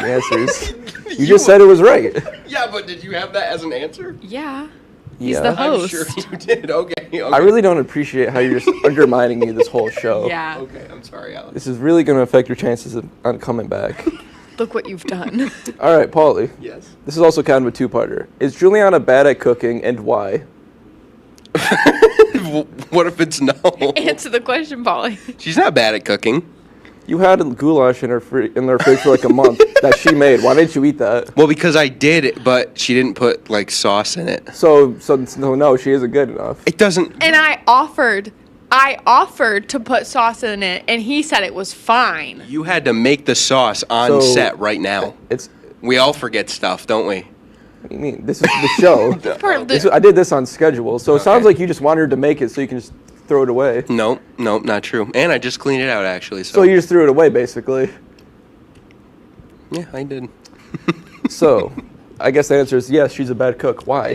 answers. You just said it was right. Yeah, but did you have that as an answer? Yeah. He's the host. I'm sure you did. Okay. I really don't appreciate how you're just undermining me this whole show. Yeah. Okay, I'm sorry, Alex. This is really going to affect your chances on coming back. Look what you've done. All right, Paulie. Yes. This is also kind of a two-parter. Is Juliana bad at cooking, and why? What if it's no? Answer the question, Polly. She's not bad at cooking. You had a goulash in her fridge for like a month that she made. Why didn't you eat that? Well, because I did, but she didn't put like sauce in it. So no, she isn't good enough. It doesn't. And I offered to put sauce in it, and he said it was fine. You had to make the sauce on set right now. We all forget stuff, don't we? What do you mean? This is the show. I did this on schedule, so it sounds like you just wanted her to make it so you can just throw it away. No, not true. And I just cleaned it out, actually. So you just threw it away, basically. Yeah, I did. So, I guess the answer is yes, she's a bad cook. Why?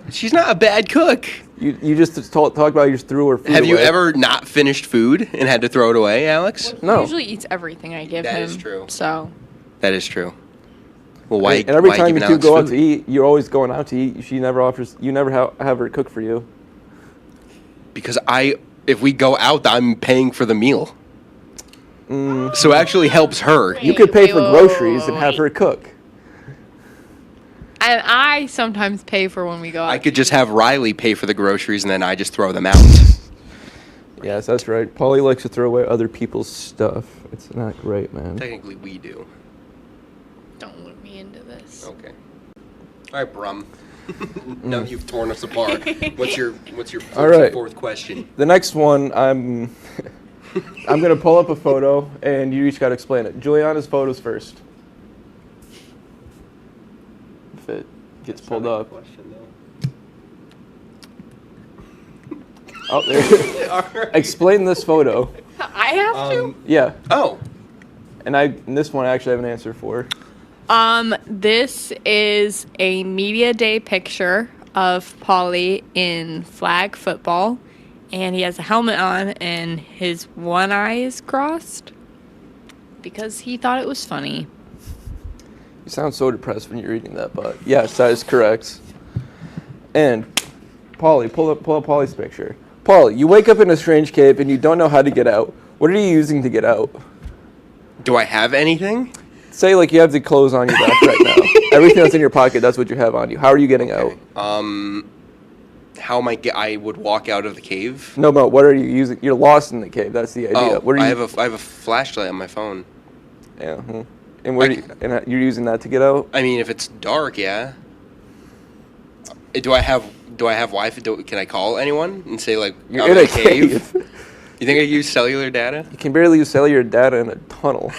She's not a bad cook. You just talked about you just threw her food Have you away. ever not finished food and had to throw it away, Alex? He No. usually eats everything I give him. That is true. So. That is true. Well, why? And every why time you giving two Alex go out food? to eat, you're always going out to eat. She never offers. You never have her cook for you. Because if we go out, I'm paying for the meal. So it actually helps her. You could pay for groceries and have her cook. And I sometimes pay for when we go out. I could just have Riley pay for the groceries and then I just throw them out. Yes, that's right. Paulie likes to throw away other people's stuff. It's not great, man. Technically, we do. Don't look me into this. Okay. All right, Brum. Now you've torn us apart. What's your All right. fourth question? The next one, I'm gonna pull up a photo, and you each gotta explain it. Juliana's photos first. If it gets pulled up. Oh, there. Explain this photo. I have to? Yeah. Oh. And this one I actually have an answer for. This is a media day picture of Paulie in flag football, and he has a helmet on, and his one eye is crossed because he thought it was funny. You sound so depressed when you're reading that, but yes, that is correct. And Paulie, pull up Paulie's picture. Paulie, you wake up in a strange cave and you don't know how to get out. What are you using to get out? Do I have anything? Say like you have the clothes on your back right now. Everything that's in your pocket, that's what you have on you. How are you getting out? How am I would walk out of the cave? No, what are you using? You're lost in the cave. That's the idea. Oh, I have a flashlight on my phone. Yeah. And you're using that to get out? I mean, if it's dark, yeah. Do I have Wi-Fi? Can I call anyone and say like You're I'm in a cave. You think I use cellular data? You can barely use cellular data in a tunnel,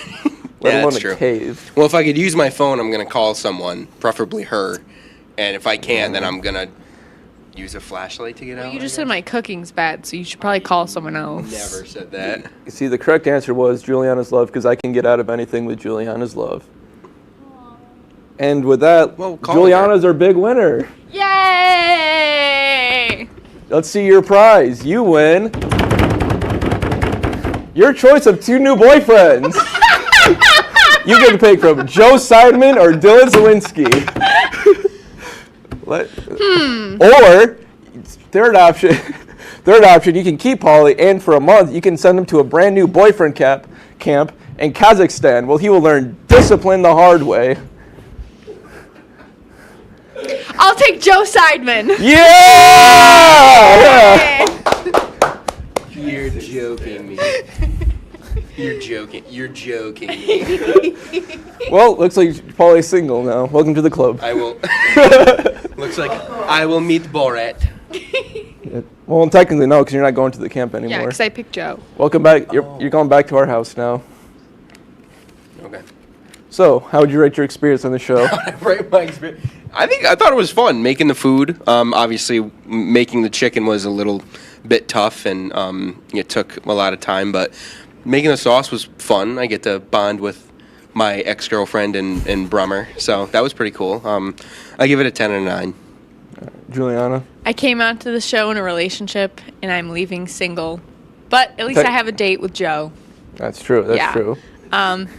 let alone that's a true. cave. Well, if I could use my phone, I'm gonna call someone, preferably her, and if I can't, then I'm gonna use a flashlight to get out. You just said my cooking's bad, so you should probably call someone else. Never said that. You see, the correct answer was Juliana's love, because I can get out of anything with Juliana's love. And with that, Juliana's our big winner. Yay! Let's see your prize. You win your choice of 2 new boyfriends. You get to pick from Joe Seidman or Dylan Zawinski. Or third option, you can keep Paulie, and for a month you can send him to a brand new boyfriend camp in Kazakhstan. Well, he will learn discipline the hard way. I'll take Joe Seidman. Yeah! You're joking me. You're joking me. Well, looks like Paulie's single now. Welcome to the club. I will. Looks like I will meet Borat. Well, technically no, because you're not going to the camp anymore. Yeah, because I picked Joe. Welcome back. You're going back to our house now. Okay. So, how would you rate your experience on the show? Rate my experience. I thought it was fun making the food. Obviously, making the chicken was a little bit tough, and it took a lot of time. But making the sauce was fun. I get to bond with my ex-girlfriend and Brummer, so that was pretty cool. I give it a 10 and a 9. Juliana? I came out to the show in a relationship, and I'm leaving single. But at least I have a date with Joe. That's true. That's true.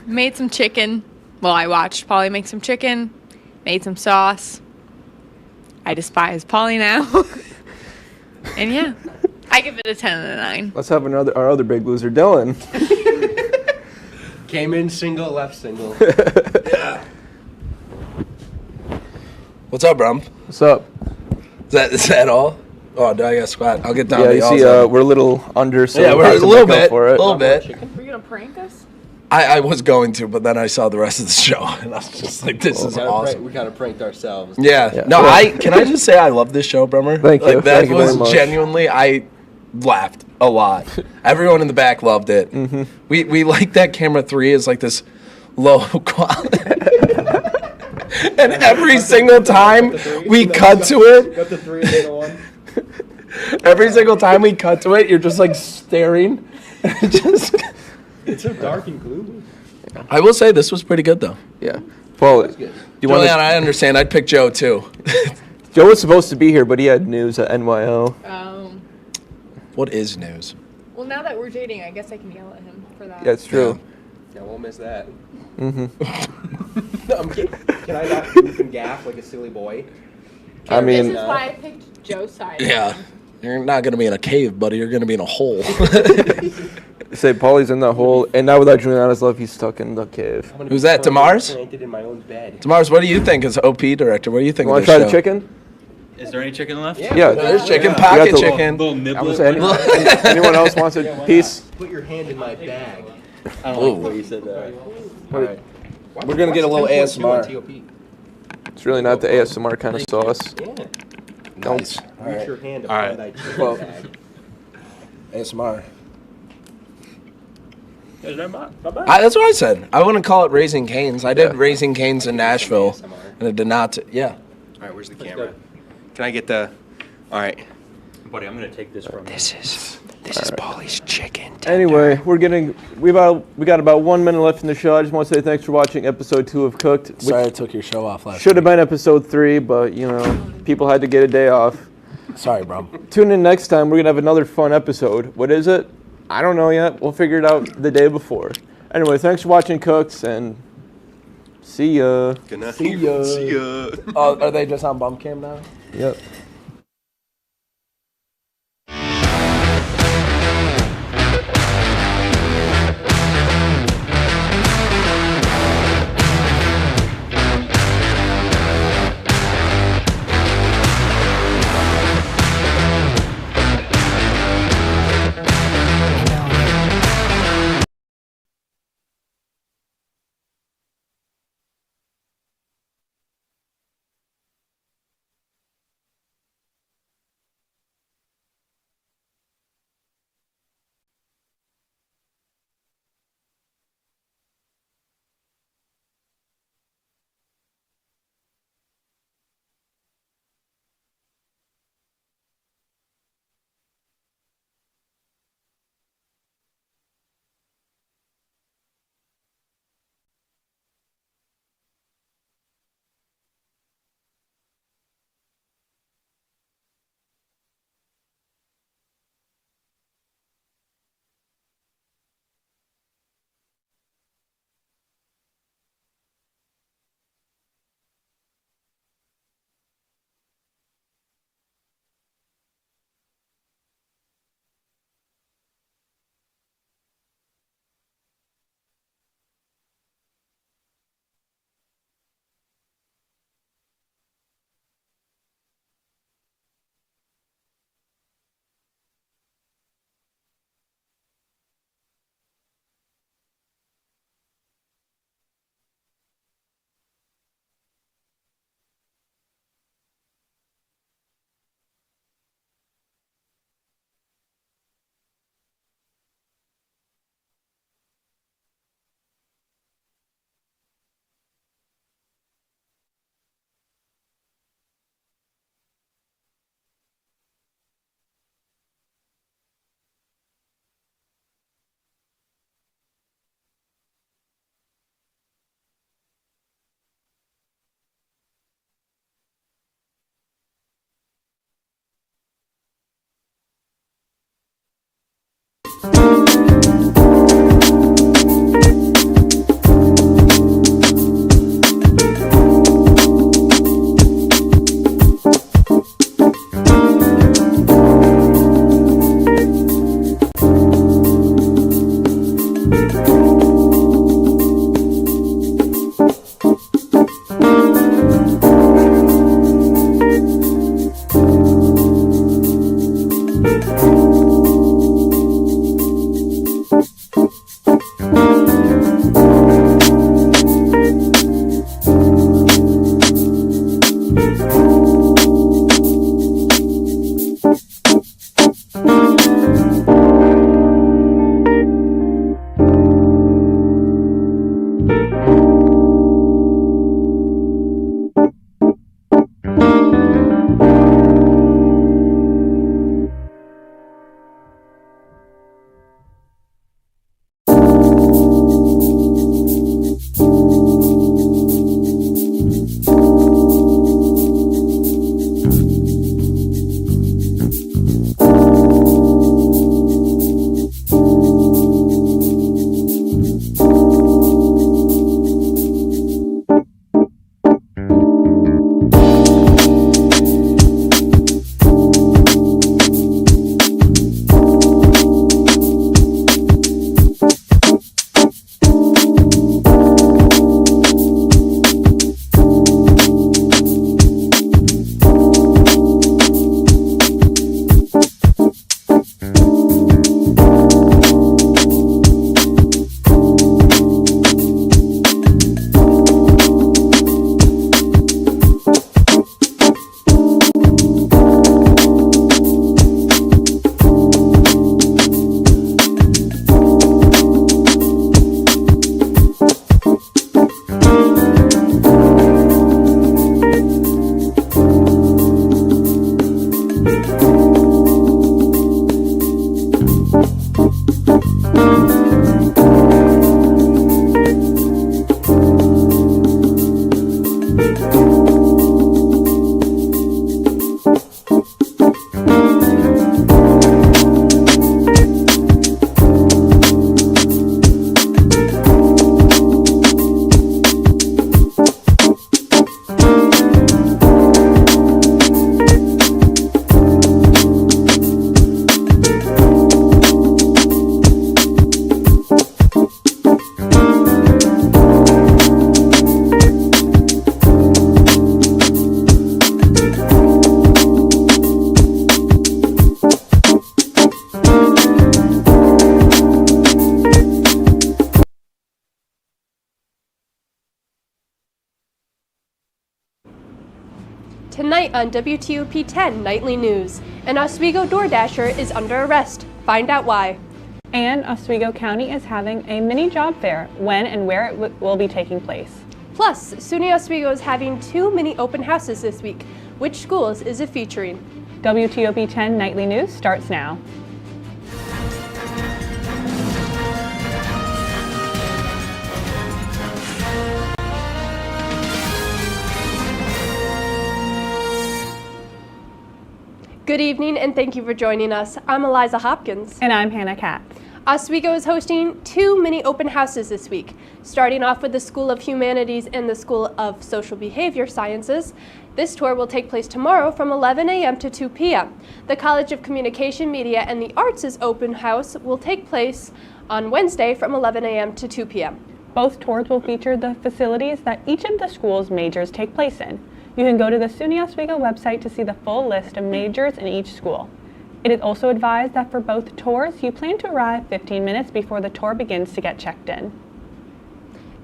Made some chicken. I watched Polly make some chicken, made some sauce. I despise Polly now. And yeah, I give it a 10 out of 9. Let's have our other big loser, Dylan. Came in single, left single. Yeah. What's up, Brum? What's up? Is that all? Oh, do I got squat? I'll get down Yeah, to you y'all's see, end. we're a little under, so Yeah, we'll we're have a to little make up bit. for it. A little bit. Were you gonna prank us? I was going to, but then I saw the rest of the show, and I was just like, this is awesome. We kind of pranked ourselves. Yeah. No, can I just say I love this show, Brummer? Thank you. Like, that Thank you very was much. genuinely, I laughed a lot. Everyone in the back loved it. Mm-hmm. We like that camera 3 is like this low quality. And every single time we cut to it, Got the 3 and then 1. every single time we cut to it, you're just like staring. Just. It's so dark and gloomy. I will say this was pretty good though. Yeah. Paul, do you want Julian, I understand. I'd pick Joe too. Joe was supposed to be here, but he had news at NYO. What is news? Well, now that we're dating, I guess I can yell at him for that. Yeah, it's true. Yeah, we'll miss that. Mm-hmm. No, I'm kidding. Can I not goof and gaff like a silly boy? I mean, This is why I picked Joe's side. Yeah. You're not gonna be in a cave, buddy. You're gonna be in a hole. say Paulie's in that hole, and now without Juliana's love, he's stuck in the cave. Who's that, Tamars? Planted in my own bed. Tamars, what do you think as OP director? What do you think You of want to this try show? the chicken? Is there any chicken left? Yeah. There's chicken, Yeah. pocket You got the- chicken. Little I niblet. would say anyone else wants a piece? Put your hand in my bag. I don't like the way you said that. What- We're gonna get a little ASMR. It's really not the ASMR kind of sauce. Yeah. Nice. Reach your hand All upon right. thy chicken Well- bag. ASMR. Bye-bye. That's what I said. I wouldn't call it Raising Cane's. I did Yeah. Raising Cane's in Nashville, and it did not. Yeah. All right, where's the camera? Can I get the? All right. Buddy, I'm gonna take this from you. This is Paulie's chicken. Anyway, we got about 1 minute left in the show. I just want to say thanks for watching episode 2 of Cooked. Which Sorry I took your show off last. should have been episode 3, but you know, people had to get a day off. Sorry, bro. Tune in next time. We're gonna have another fun episode. What is it? I don't know yet. We'll figure it out the day before. Anyway, thanks for watching Cooks, and see ya. Good night. See ya. See ya. Oh, are they just on bump cam now? Yep. Tonight on WTOP-10 Nightly News, an Oswego DoorDasher is under arrest. Find out why. And Oswego County is having a mini job fair. When and where it will be taking place. Plus, SUNY Oswego is having 2 mini open houses this week. Which schools is it featuring? WTOP-10 Nightly News starts now. Good evening and thank you for joining us. I'm Eliza Hopkins. And I'm Hannah Katz. Oswego is hosting 2 mini open houses this week, starting off with the School of Humanities and the School of Social Behavior Sciences. This tour will take place tomorrow from 11 a.m. to 2 p.m. The College of Communication, Media, and the Arts' open house will take place on Wednesday from 11 a.m. to 2 p.m. Both tours will feature the facilities that each of the school's majors take place in. You can go to the SUNY Oswego website to see the full list of majors in each school. It is also advised that for both tours, you plan to arrive 15 minutes before the tour begins to get checked in.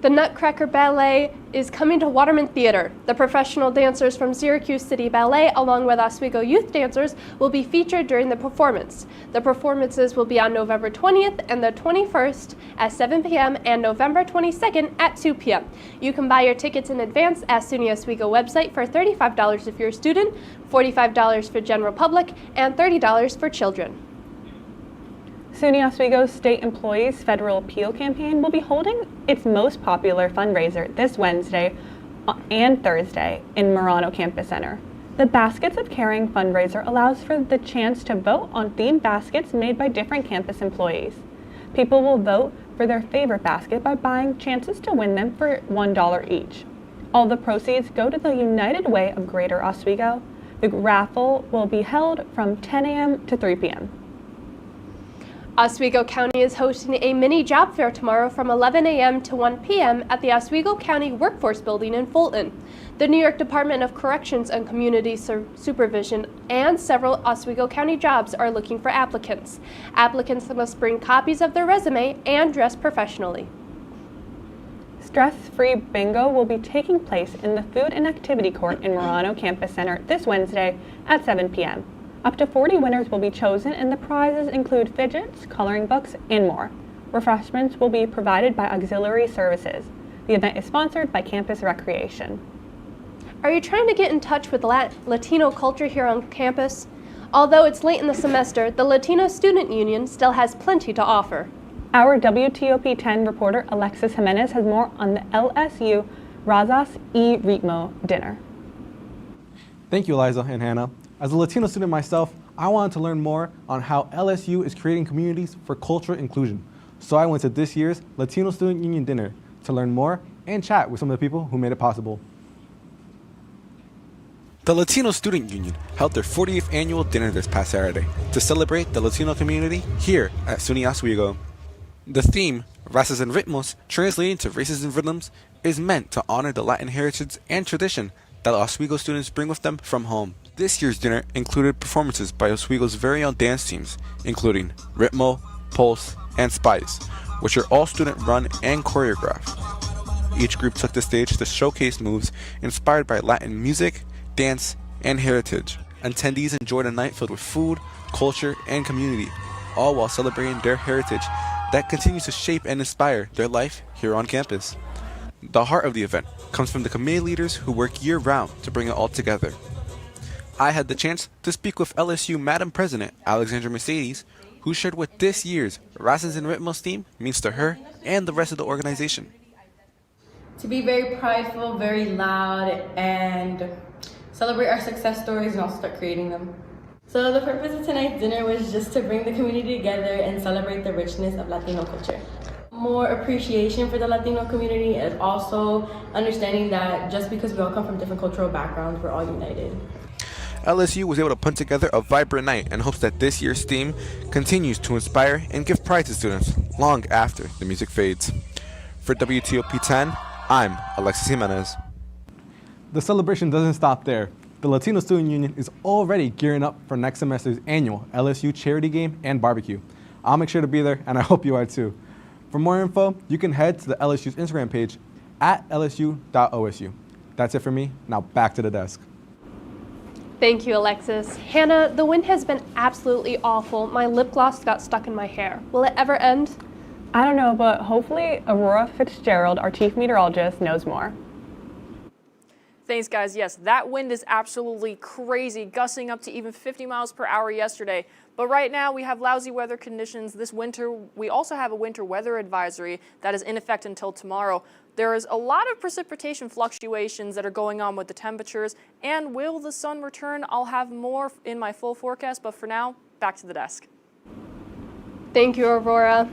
The Nutcracker Ballet is coming to Waterman Theater. The professional dancers from Syracuse City Ballet, along with Oswego youth dancers, will be featured during the performance. The performances will be on November 20th and the 21st at 7 p.m. and November 22nd at 2 p.m. You can buy your tickets in advance at SUNY Oswego website for $35 if you're a student, $45 for general public, and $30 for children. SUNY Oswego's State Employees Federal Appeal Campaign will be holding its most popular fundraiser this Wednesday and Thursday in Marano Campus Center. The Baskets of Caring fundraiser allows for the chance to vote on themed baskets made by different campus employees. People will vote for their favorite basket by buying chances to win them for $1 each. All the proceeds go to the United Way of Greater Oswego. The raffle will be held from 10 a.m. to 3 p.m. Oswego County is hosting a mini job fair tomorrow from 11 a.m. to 1 p.m. at the Oswego County Workforce Building in Fulton. The New York Department of Corrections and Community Supervision and several Oswego County jobs are looking for applicants. Applicants must bring copies of their resume and dress professionally. Stress-free bingo will be taking place in the Food and Activity Court in Marano Campus Center this Wednesday at 7 p.m. Up to 40 winners will be chosen, and the prizes include fidgets, coloring books, and more. Refreshments will be provided by Auxiliary Services. The event is sponsored by Campus Recreation. Are you trying to get in touch with Latino culture here on campus? Although it's late in the semester, the Latino Student Union still has plenty to offer. Our WTOP-10 reporter Alexis Jimenez has more on the LSU Razas y Ritmo dinner. Thank you, Eliza and Hannah. As a Latino student myself, I wanted to learn more on how LSU is creating communities for cultural inclusion. So I went to this year's Latino Student Union dinner to learn more and chat with some of the people who made it possible. The Latino Student Union held their 40th annual dinner this past Saturday to celebrate the Latino community here at SUNY Oswego. The theme, Razas and Ritmos, translating to Races and Rhythms, is meant to honor the Latin heritage and tradition that Oswego students bring with them from home. This year's dinner included performances by Oswego's very own dance teams, including Ritmo, Pulse, and Spice, which are all student-run and choreographed. Each group took the stage to showcase moves inspired by Latin music, dance, and heritage. Attendees enjoyed a night filled with food, culture, and community, all while celebrating their heritage that continues to shape and inspire their life here on campus. The heart of the event comes from the committee leaders who work year-round to bring it all together. I had the chance to speak with LSU Madam President Alexandra Mercedes, who shared what this year's Razas and Ritmos theme means to her and the rest of the organization. To be very prideful, very loud, and celebrate our success stories and also start creating them. So the purpose of tonight's dinner was just to bring the community together and celebrate the richness of Latino culture. More appreciation for the Latino community and also understanding that just because we all come from different cultural backgrounds, we're all united. LSU was able to put together a vibrant night and hopes that this year's theme continues to inspire and give pride to students long after the music fades. For WTOP-10, I'm Alexis Jimenez. The celebration doesn't stop there. The Latino Student Union is already gearing up for next semester's annual LSU charity game and barbecue. I'll make sure to be there, and I hope you are too. For more info, you can head to the LSU's Instagram page at lsu.osu. That's it for me. Now back to the desk. Thank you, Alexis. Hannah, the wind has been absolutely awful. My lip gloss got stuck in my hair. Will it ever end? I don't know, but hopefully Aurora Fitzgerald, our chief meteorologist, knows more. Thanks, guys. Yes, that wind is absolutely crazy, gusting up to even 50 miles per hour yesterday. But right now, we have lousy weather conditions this winter. We also have a winter weather advisory that is in effect until tomorrow. There is a lot of precipitation fluctuations that are going on with the temperatures. And will the sun return? I'll have more in my full forecast. But for now, back to the desk. Thank you, Aurora.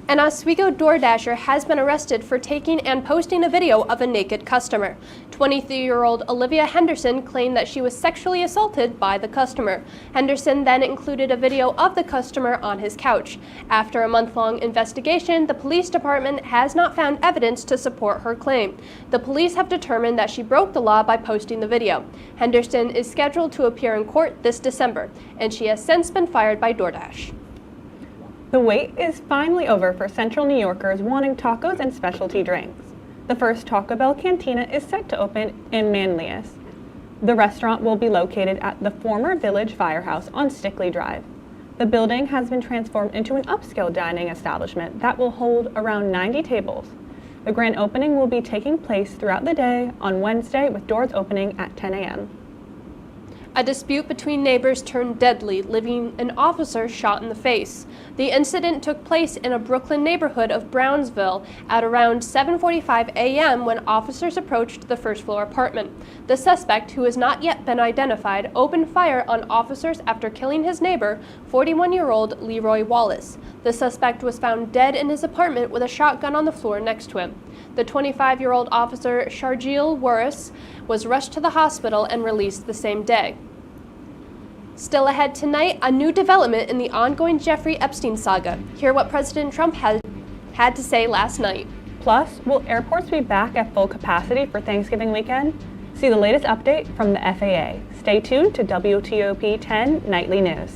An Oswego DoorDasher has been arrested for taking and posting a video of a naked customer. 23-year-old Olivia Henderson claimed that she was sexually assaulted by the customer. Henderson then included a video of the customer on his couch. After a month-long investigation, the police department has not found evidence to support her claim. The police have determined that she broke the law by posting the video. Henderson is scheduled to appear in court this December, and she has since been fired by DoorDash. The wait is finally over for Central New Yorkers wanting tacos and specialty drinks. The first Taco Bell Cantina is set to open in Manlius. The restaurant will be located at the former Village Firehouse on Stickley Drive. The building has been transformed into an upscale dining establishment that will hold around 90 tables. The grand opening will be taking place throughout the day on Wednesday, with doors opening at 10 a.m. A dispute between neighbors turned deadly, leaving an officer shot in the face. The incident took place in a Brooklyn neighborhood of Brownsville at around 7:45 a.m. when officers approached the first-floor apartment. The suspect, who has not yet been identified, opened fire on officers after killing his neighbor, 41-year-old Leroy Wallace. The suspect was found dead in his apartment with a shotgun on the floor next to him. The 25-year-old officer, Sharjeel Warris, was rushed to the hospital and released the same day. Still ahead tonight, a new development in the ongoing Jeffrey Epstein saga. Hear what President Trump had to say last night. Plus, will airports be back at full capacity for Thanksgiving weekend? See the latest update from the FAA. Stay tuned to WTOP-10 Nightly News.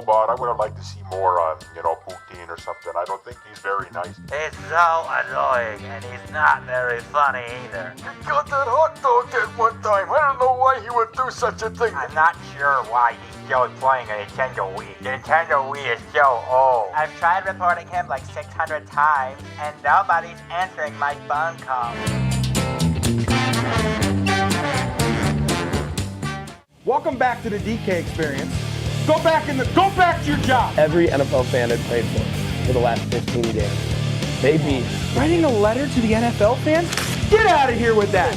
But I would have liked to see more on, Putin or something. I don't think he's very nice. He's so annoying, and he's not very funny either. He got that hot dog at one time. I don't know why he would do such a thing. I'm not sure why he's still playing a Nintendo Wii. The Nintendo Wii is so old. I've tried reporting him like 600 times, and nobody's answering my phone calls. Welcome back to the DK experience. Go back to your job. Every NFL fan had prayed for the last 15 games. They beat. Writing a letter to the NFL fans? Get out of here with that.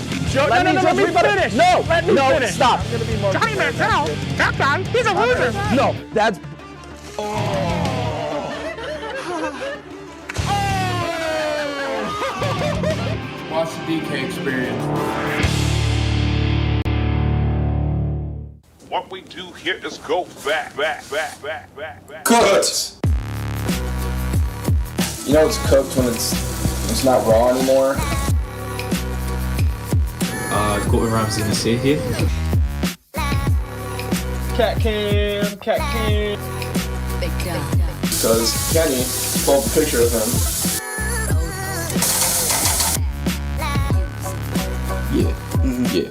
Let me finish. No, let me finish. Stop. Johnny Manziel, that guy, he's a loser. No, that's. Watch the DK experience. What we do here is go back. Cooked! You know it's cooked when it's not raw anymore? Gordon Ramsay gonna see here. Cat cam. Because Kenny pulled a picture of him. Yeah. Yeah.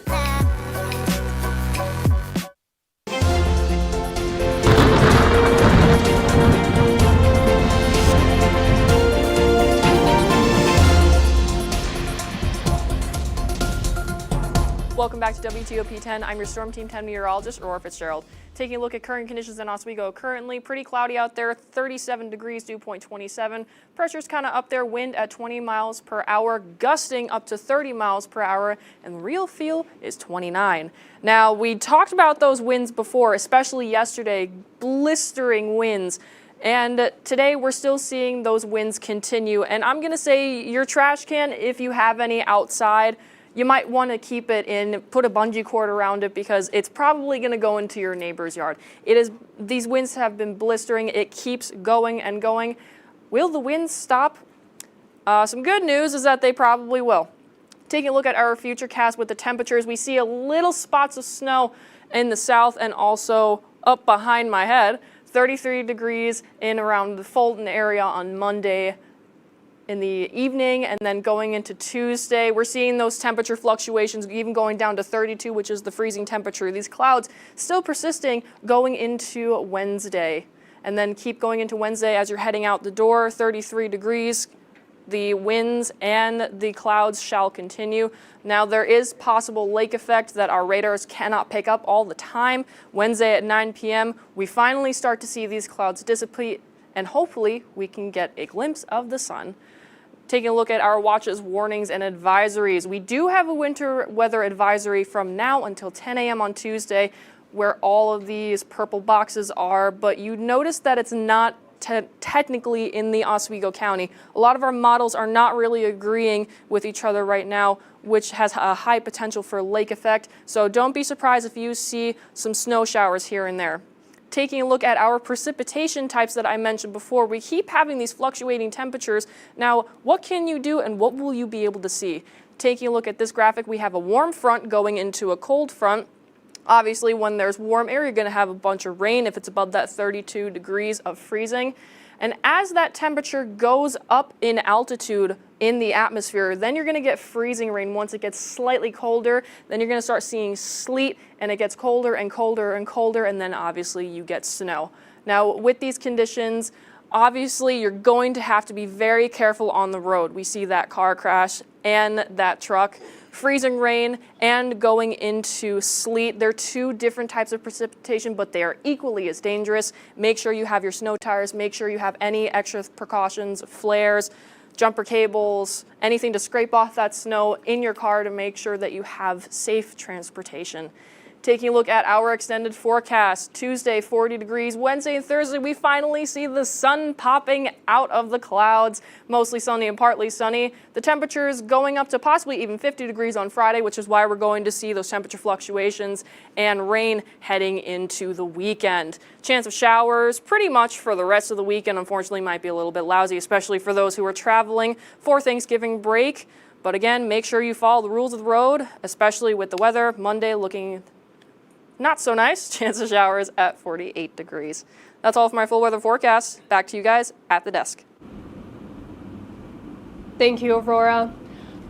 Welcome back to WTOP-10. I'm your Storm Team 10 meteorologist, Aurora Fitzgerald. Taking a look at current conditions in Oswego. Currently pretty cloudy out there, 37 degrees, dew point 27. Pressure's kind of up there, wind at 20 miles per hour, gusting up to 30 miles per hour, and the real feel is 29. Now, we talked about those winds before, especially yesterday, blistering winds. And today we're still seeing those winds continue. And I'm going to say your trash can, if you have any outside, you might want to keep it in, put a bungee cord around it because it's probably going to go into your neighbor's yard. These winds have been blistering. It keeps going and going. Will the winds stop? Some good news is that they probably will. Taking a look at our futurecast with the temperatures, we see a little spots of snow in the south and also up behind my head. 33 degrees in around the Fulton area on Monday in the evening, and then going into Tuesday, we're seeing those temperature fluctuations even going down to 32, which is the freezing temperature. These clouds still persisting going into Wednesday, and then keep going into Wednesday as you're heading out the door. 33 degrees. The winds and the clouds shall continue. Now, there is possible lake effect that our radars cannot pick up all the time. Wednesday at 9 p.m., we finally start to see these clouds dissipate, and hopefully we can get a glimpse of the sun. Taking a look at our watches, warnings, and advisories. We do have a winter weather advisory from now until 10 a.m. on Tuesday, where all of these purple boxes are, but you notice that it's not technically in the Oswego County. A lot of our models are not really agreeing with each other right now, which has a high potential for lake effect. So don't be surprised if you see some snow showers here and there. Taking a look at our precipitation types that I mentioned before, we keep having these fluctuating temperatures. Now, what can you do and what will you be able to see? Taking a look at this graphic, we have a warm front going into a cold front. Obviously, when there's warm air, you're going to have a bunch of rain if it's above that 32 degrees of freezing. And as that temperature goes up in altitude in the atmosphere, then you're going to get freezing rain once it gets slightly colder. Then you're going to start seeing sleet, and it gets colder and colder and colder, and then obviously you get snow. Now, with these conditions, obviously you're going to have to be very careful on the road. We see that car crash and that truck. Freezing rain and going into sleet. They're two different types of precipitation, but they are equally as dangerous. Make sure you have your snow tires. Make sure you have any extra precautions, flares, jumper cables, anything to scrape off that snow in your car to make sure that you have safe transportation. Taking a look at our extended forecast, Tuesday 40 degrees, Wednesday and Thursday we finally see the sun popping out of the clouds, mostly sunny and partly sunny. The temperatures going up to possibly even 50 degrees on Friday, which is why we're going to see those temperature fluctuations and rain heading into the weekend. Chance of showers pretty much for the rest of the weekend, unfortunately might be a little bit lousy, especially for those who are traveling for Thanksgiving break. But again, make sure you follow the rules of the road, especially with the weather. Monday looking not so nice. Chance of showers at 48 degrees. That's all for my full weather forecast. Back to you guys at the desk. Thank you, Aurora.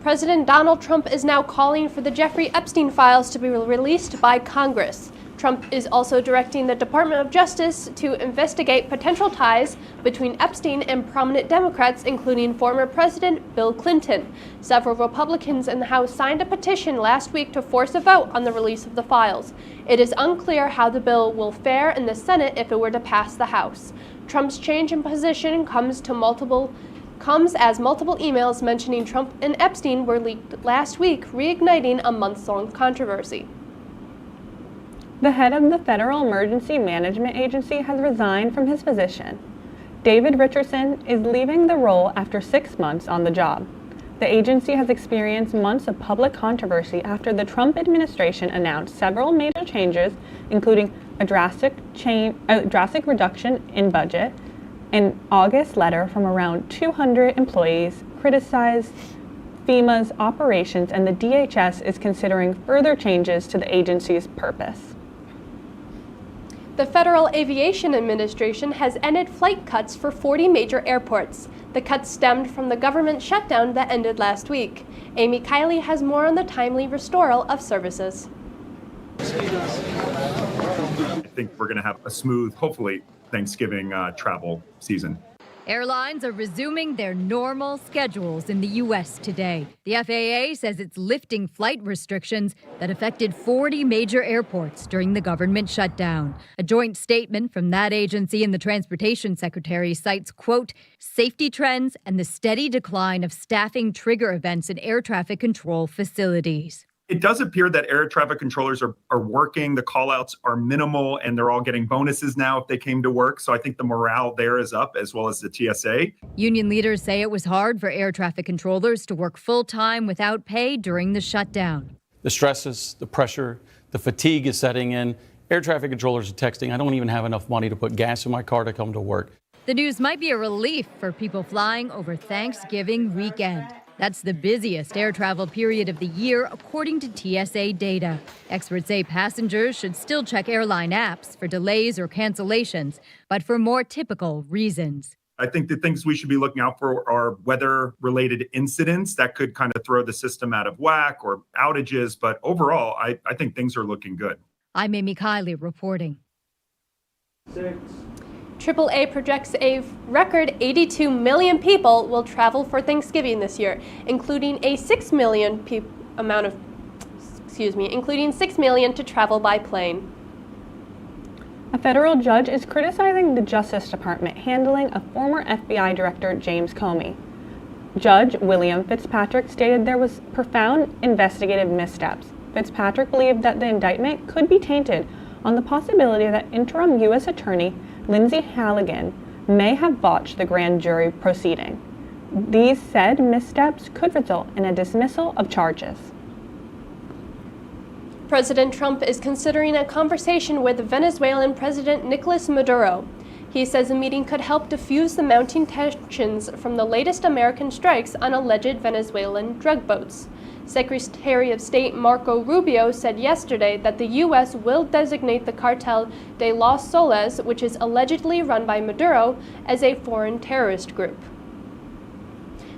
President Donald Trump is now calling for the Jeffrey Epstein files to be released by Congress. Trump is also directing the Department of Justice to investigate potential ties between Epstein and prominent Democrats, including former President Bill Clinton. Several Republicans in the House signed a petition last week to force a vote on the release of the files. It is unclear how the bill will fare in the Senate if it were to pass the House. Trump's change in position comes as multiple emails mentioning Trump and Epstein were leaked last week, reigniting a months-long controversy. The head of the Federal Emergency Management Agency has resigned from his position. David Richardson is leaving the role after 6 months on the job. The agency has experienced months of public controversy after the Trump administration announced several major changes, including a drastic reduction in budget. An August letter from around 200 employees criticized FEMA's operations, and the DHS is considering further changes to the agency's purpose. The Federal Aviation Administration has ended flight cuts for 40 major airports. The cuts stemmed from the government shutdown that ended last week. Amy Kiley has more on the timely restoral of services. I think we're going to have a smooth, hopefully, Thanksgiving travel season. Airlines are resuming their normal schedules in the U.S. today. The FAA says it's lifting flight restrictions that affected 40 major airports during the government shutdown. A joint statement from that agency and the Transportation Secretary cites, quote, safety trends and the steady decline of staffing trigger events in air traffic control facilities. It does appear that air traffic controllers are working. The call-outs are minimal, and they're all getting bonuses now if they came to work. So I think the morale there is up, as well as the TSA. Union leaders say it was hard for air traffic controllers to work full-time without pay during the shutdown. The stresses, the pressure, the fatigue is setting in. Air traffic controllers are texting, I don't even have enough money to put gas in my car to come to work. The news might be a relief for people flying over Thanksgiving weekend. That's the busiest air travel period of the year, according to TSA data. Experts say passengers should still check airline apps for delays or cancellations, but for more typical reasons. I think the things we should be looking out for are weather-related incidents that could kind of throw the system out of whack, or outages. But overall, I think things are looking good. I'm Amy Kiley reporting. AAA projects a record 82 million people will travel for Thanksgiving this year, including 6 million to travel by plane. A federal judge is criticizing the Justice Department handling of former FBI Director James Comey. Judge William Fitzpatrick stated there was profound investigative missteps. Fitzpatrick believed that the indictment could be tainted on the possibility that interim U.S. Attorney Lindsay Halligan may have botched the grand jury proceeding. These said missteps could result in a dismissal of charges. President Trump is considering a conversation with Venezuelan President Nicolas Maduro. He says a meeting could help diffuse the mounting tensions from the latest American strikes on alleged Venezuelan drug boats. Secretary of State Marco Rubio said yesterday that the U.S. will designate the Cartel de los Soles, which is allegedly run by Maduro, as a foreign terrorist group.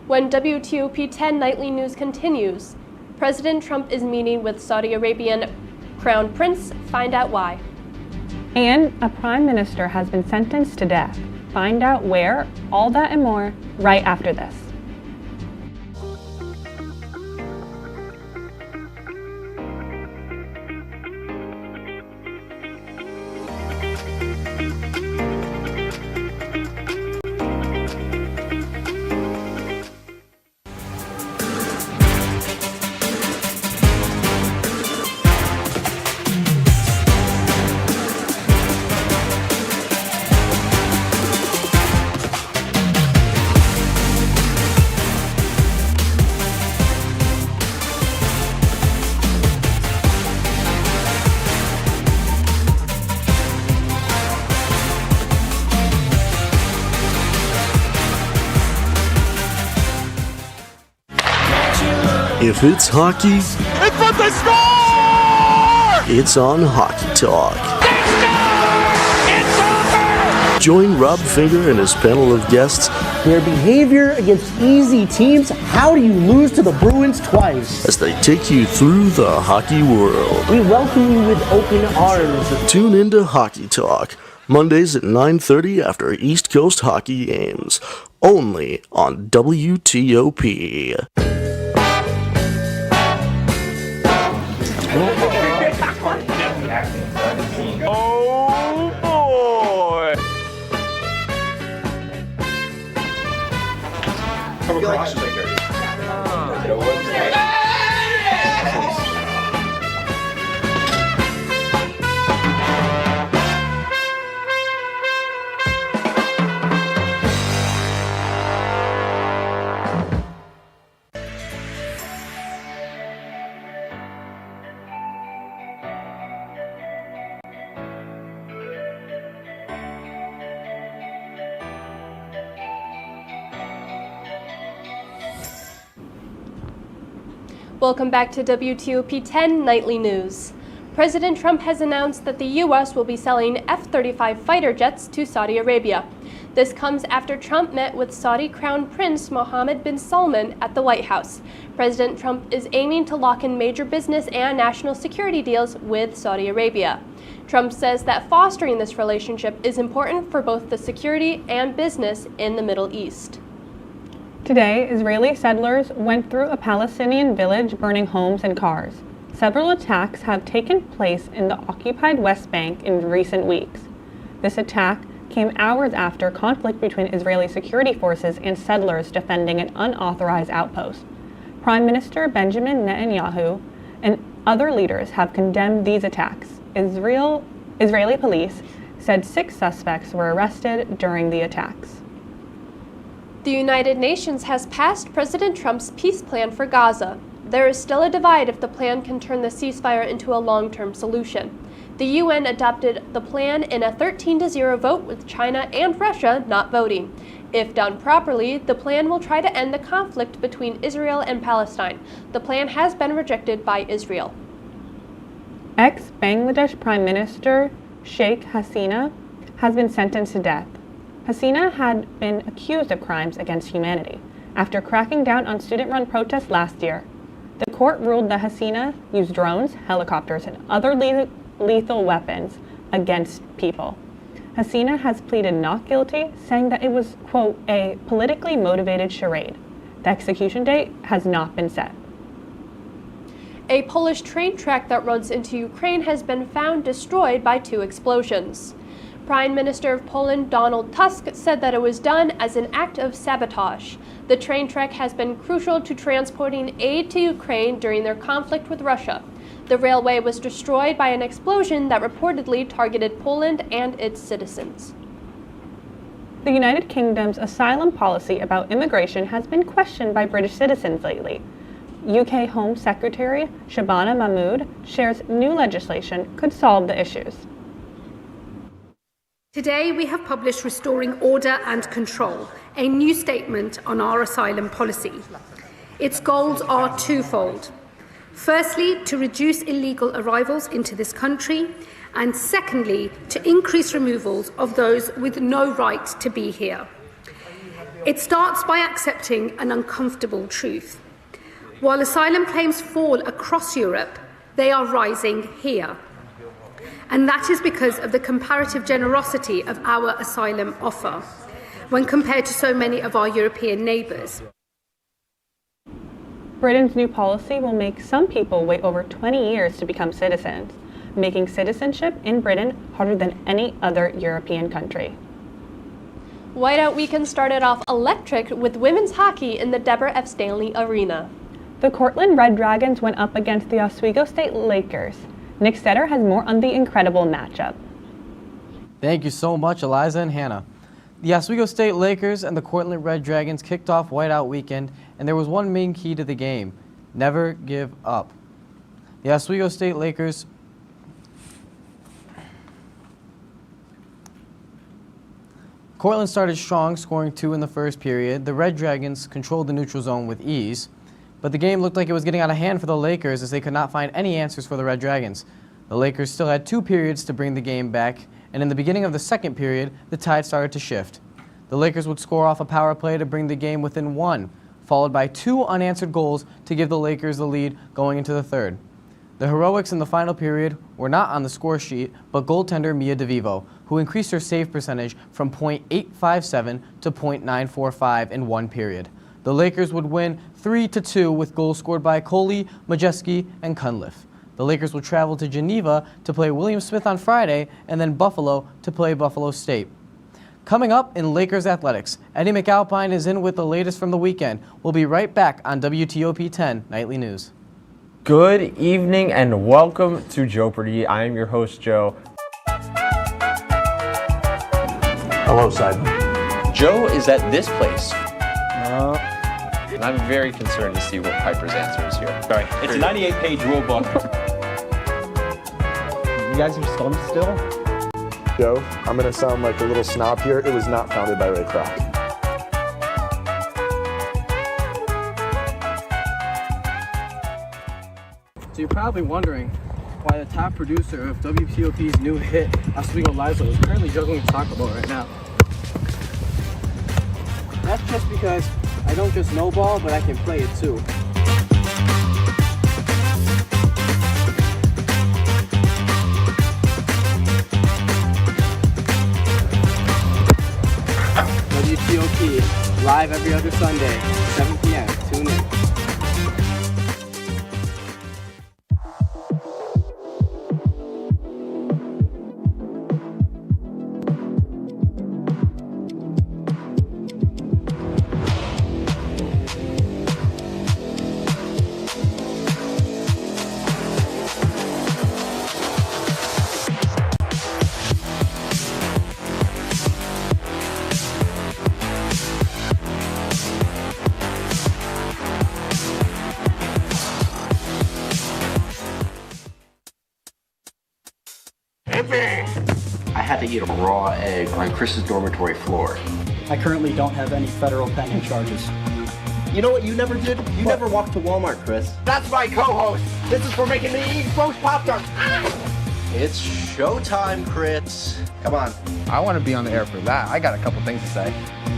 When WTOP-10 Nightly News continues, President Trump is meeting with Saudi Arabian Crown Prince. Find out why. And a prime minister has been sentenced to death. Find out where, all that and more, right after this. If it's hockey, It's what they score! it's on Hockey Talk. Join Rob Finger and his panel of guests. Their behavior against easy teams, how do you lose to the Bruins twice? As they take you through the hockey world. We welcome you with open arms. Tune into Hockey Talk, Mondays at 9:30 after East Coast hockey games. Only on WTOP. Oh boy! Come across like Welcome back to WTOP-10 Nightly News. President Trump has announced that the U.S. will be selling F-35 fighter jets to Saudi Arabia. This comes after Trump met with Saudi Crown Prince Mohammed bin Salman at the White House. President Trump is aiming to lock in major business and national security deals with Saudi Arabia. Trump says that fostering this relationship is important for both the security and business in the Middle East. Today, Israeli settlers went through a Palestinian village burning homes and cars. Several attacks have taken place in the occupied West Bank in recent weeks. This attack came hours after conflict between Israeli security forces and settlers defending an unauthorized outpost. Prime Minister Benjamin Netanyahu and other leaders have condemned these attacks. Israeli police said 6 suspects were arrested during the attacks. The United Nations has passed President Trump's peace plan for Gaza. There is still a divide if the plan can turn the ceasefire into a long-term solution. The UN adopted the plan in a 13-0 vote, with China and Russia not voting. If done properly, the plan will try to end the conflict between Israel and Palestine. The plan has been rejected by Israel. Ex-Bangladesh Prime Minister Sheikh Hasina has been sentenced to death. Hasina had been accused of crimes against humanity after cracking down on student-run protests last year. The court ruled that Hasina used drones, helicopters, and other lethal weapons against people. Hasina has pleaded not guilty, saying that it was, quote, a politically motivated charade. The execution date has not been set. A Polish train track that runs into Ukraine has been found destroyed by 2 explosions. Prime Minister of Poland Donald Tusk said that it was done as an act of sabotage. The train track has been crucial to transporting aid to Ukraine during their conflict with Russia. The railway was destroyed by an explosion that reportedly targeted Poland and its citizens. The United Kingdom's asylum policy about immigration has been questioned by British citizens lately. UK Home Secretary Shabana Mahmood shares new legislation could solve the issues. Today we have published Restoring Order and Control, a new statement on our asylum policy. Its goals are twofold. Firstly, to reduce illegal arrivals into this country, and secondly, to increase removals of those with no right to be here. It starts by accepting an uncomfortable truth. While asylum claims fall across Europe, they are rising here. And that is because of the comparative generosity of our asylum offer, when compared to so many of our European neighbours. Britain's new policy will make some people wait over 20 years to become citizens, making citizenship in Britain harder than any other European country. Whiteout Weekend started off electric with women's hockey in the Deborah F. Stanley Arena. The Cortland Red Dragons went up against the Oswego State Lakers. Nick Stetter has more on the incredible matchup. Thank you so much, Eliza and Hannah. The Oswego State Lakers and the Cortland Red Dragons kicked off Whiteout Weekend, and there was one main key to the game: never give up. The Oswego State Lakers Cortland started strong, scoring 2 in the first period. The Red Dragons controlled the neutral zone with ease, but the game looked like it was getting out of hand for the Lakers as they could not find any answers for the Red Dragons. The Lakers still had 2 periods to bring the game back, and in the beginning of the second period, the tide started to shift. The Lakers would score off a power play to bring the game within 1, followed by 2 unanswered goals to give the Lakers the lead going into the third. The heroics in the final period were not on the score sheet, but goaltender Mia DeVivo, who increased her save percentage from .857 to .945 in 1 period. The Lakers would win 3-2 with goals scored by Coley, Majeski, and Cunliffe. The Lakers will travel to Geneva to play William Smith on Friday, and then Buffalo to play Buffalo State. Coming up in Lakers athletics, Eddie McAlpine is in with the latest from the weekend. We'll be right back on WTOP-10 Nightly News. Good evening and welcome to Jeopardy! I am your host, Joe. Hello, Simon. Joe is at this place. And I'm very concerned to see what Piper's answer is here. Sorry, it's a 98-page rule book. You guys are stumped still? Joe, I'm going to sound like a little snob here. It was not founded by Ray Kroc. So you're probably wondering why the top producer of WTOP's new hit, Oswego Liza, is currently juggling a soccer ball right now. That's just because I don't just know ball, but I can play it too. WTOP, live every other Sunday, 7 p.m. Tune in. had to eat a raw egg on Chris's dormitory floor. I currently don't have any federal pending charges. You know what you never did? You never walked to Walmart, Chris. That's my co-host. This is for making me eat roast Pop-Tarts. It's showtime, Chris. Come on. I want to be on the air for that. I got a couple things to say.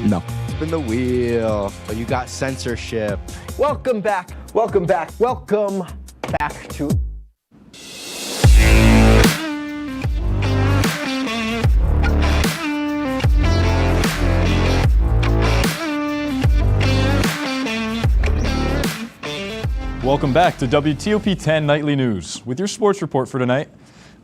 No. Spin the wheel. But you got censorship. Welcome back. Welcome back. Welcome back to. Welcome back to WTOP-10 Nightly News. With your sports report for tonight,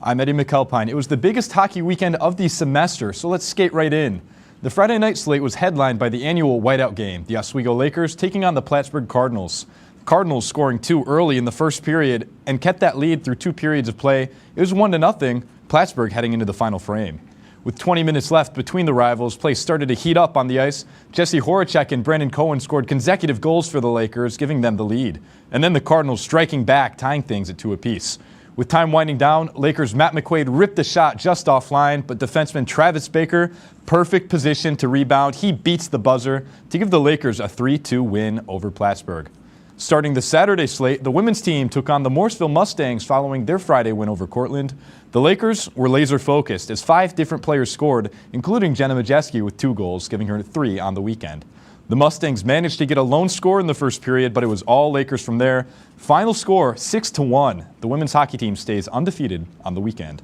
I'm Eddie McAlpine. It was the biggest hockey weekend of the semester, so let's skate right in. The Friday night slate was headlined by the annual whiteout game, the Oswego Lakers taking on the Plattsburgh Cardinals. The Cardinals scoring 2 early in the first period and kept that lead through 2 periods of play. It was 1-0, Plattsburgh heading into the final frame. With 20 minutes left between the rivals, play started to heat up on the ice. Jesse Horacek and Brandon Cohen scored consecutive goals for the Lakers, giving them the lead. And then the Cardinals striking back, tying things at 2 apiece. With time winding down, Lakers' Matt McQuaid ripped the shot just offline, but defenseman Travis Baker, perfect position to rebound. He beats the buzzer to give the Lakers a 3-2 win over Plattsburgh. Starting the Saturday slate, the women's team took on the Morrisville Mustangs following their Friday win over Cortland. The Lakers were laser-focused as 5 different players scored, including Jenna Majeski with 2 goals, giving her 3 on the weekend. The Mustangs managed to get a lone score in the first period, but it was all Lakers from there. Final score, 6-1. The women's hockey team stays undefeated on the weekend.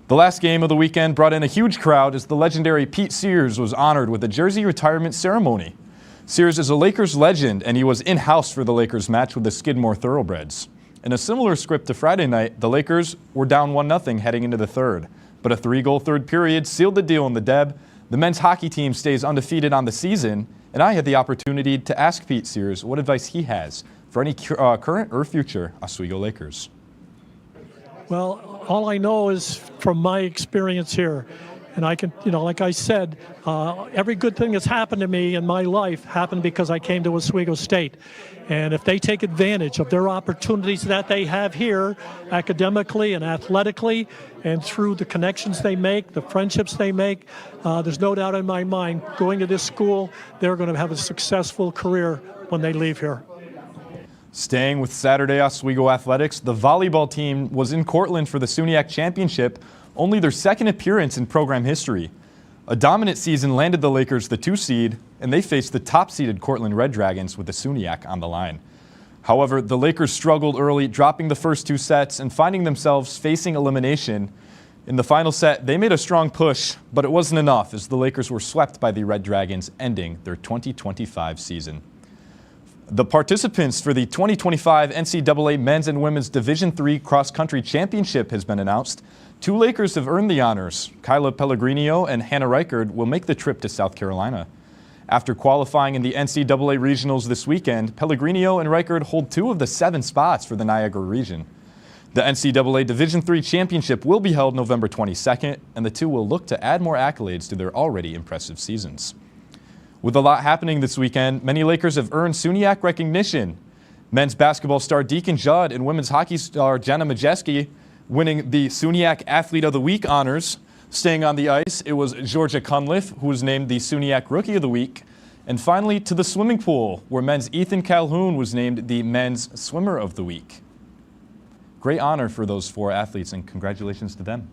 The last game of the weekend brought in a huge crowd as the legendary Pete Sears was honored with a jersey retirement ceremony. Sears is a Lakers legend, and he was in-house for the Lakers match with the Skidmore Thoroughbreds. In a similar script to Friday night, the Lakers were down 1-0 heading into the third. But a 3-goal third period sealed the deal in the Deb. The men's hockey team stays undefeated on the season, and I had the opportunity to ask Pete Sears what advice he has for any current or future Oswego Lakers. Well, all I know is from my experience here. And I can, like I said, every good thing that's happened to me in my life happened because I came to Oswego State. And if they take advantage of their opportunities that they have here, academically and athletically, and through the connections they make, the friendships they make, there's no doubt in my mind, going to this school, they're going to have a successful career when they leave here. Staying with Saturday Oswego athletics, the volleyball team was in Cortland for the SUNY Championship, only their second appearance in program history. A dominant season landed the Lakers the 2 seed, and they faced the top-seeded Cortland Red Dragons with the SUNY on the line. However, the Lakers struggled early, dropping the first 2 sets and finding themselves facing elimination. In the final set, they made a strong push, but it wasn't enough as the Lakers were swept by the Red Dragons, ending their 2025 season. The participants for the 2025 NCAA Men's and Women's Division III Cross Country Championship has been announced. 2 Lakers have earned the honors. Kyla Pellegrino and Hannah Reichard will make the trip to South Carolina. After qualifying in the NCAA regionals this weekend, Pellegrino and Reichard hold 2 of the 7 spots for the Niagara region. The NCAA Division III Championship will be held November 22nd, and the 2 will look to add more accolades to their already impressive seasons. With a lot happening this weekend, many Lakers have earned SUNY recognition. Men's basketball star Deacon Judd and women's hockey star Jenna Majeski winning the SUNY Athlete of the Week honors. Staying on the ice, it was Georgia Cunliffe, who was named the SUNY Rookie of the Week. And finally, to the swimming pool, where men's Ethan Calhoun was named the Men's Swimmer of the Week. Great honor for those 4 athletes, and congratulations to them.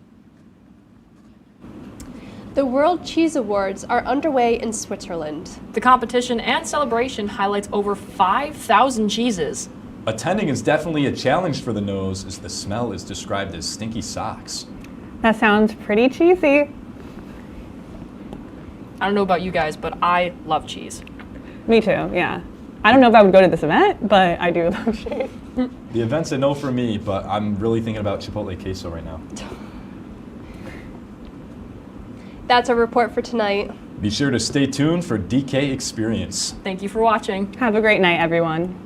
The World Cheese Awards are underway in Switzerland. The competition and celebration highlights over 5,000 cheeses. Attending is definitely a challenge for the nose, as the smell is described as stinky socks. That sounds pretty cheesy. I don't know about you guys, but I love cheese. Me too, yeah. I don't know if I would go to this event, but I do love cheese. The event's a no for me, but I'm really thinking about Chipotle queso right now. That's our report for tonight. Be sure to stay tuned for DK Experience. Thank you for watching. Have a great night, everyone.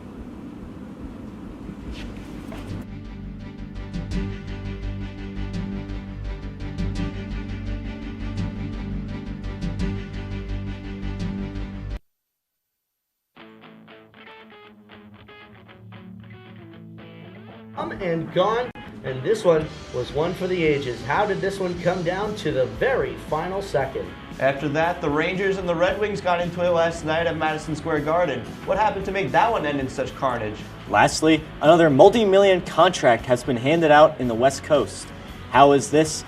Come and gone. And this one was one for the ages. How did this one come down to the very final second? After that, the Rangers and the Red Wings got into it last night at Madison Square Garden. What happened to make that one end in such carnage? Lastly, another multi-million contract has been handed out in the West Coast. How has this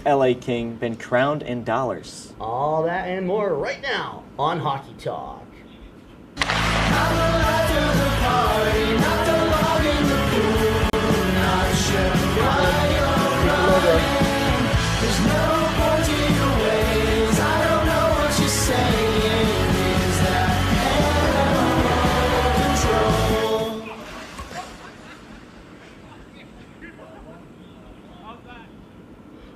LA King been crowned in dollars? All that and more right now on Hockey Talk.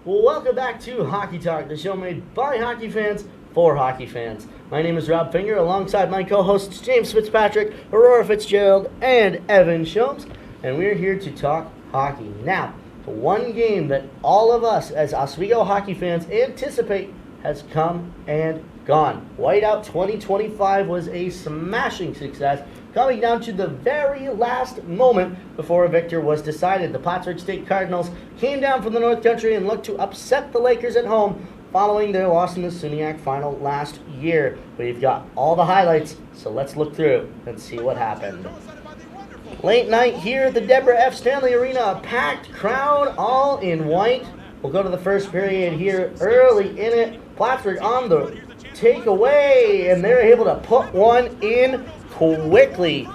Welcome back to Hockey Talk, the show made by hockey fans for hockey fans. My name is Rob Finger, alongside my co-hosts James Fitzpatrick, Aurora Fitzgerald, and Evan Shomes, and we're here to talk hockey. Now, one game that all of us as Oswego hockey fans anticipate has come and gone. Whiteout 2025 was a smashing success, coming down to the very last moment before a victor was decided. The Plattsburgh State Cardinals came down from the North Country and looked to upset the Lakers at home following their loss in the SUNY final last year. We've got all the highlights, so let's look through and see what happened. Late night here at the Deborah F. Stanley Arena, a packed crowd, all in white. We'll go to the first period here early in it. Plattsburgh on the takeaway, and they're able to put one in quickly.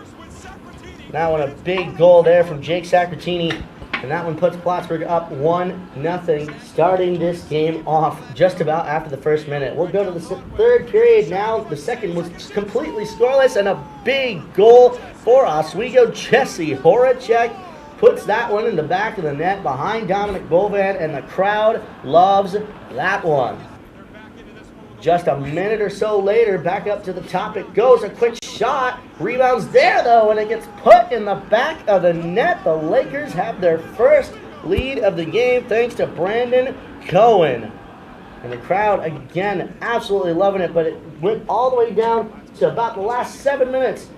That one, a big goal there from Jake Sacratini, and that one puts Plattsburgh up 1-0, starting this game off just about after the first minute. We'll go to the third period now. The second was completely scoreless, and a big goal for Oswego. Jesse Horacek puts that one in the back of the net behind Dominic Bovan, and the crowd loves that one. Just a minute or so later, back up to the top it goes. A quick shot. Rebounds there, though, and it gets put in the back of the net. The Lakers have their first lead of the game thanks to Brandon Cohen. And the crowd, again, absolutely loving it, but it went all the way down to about the last 7 minutes.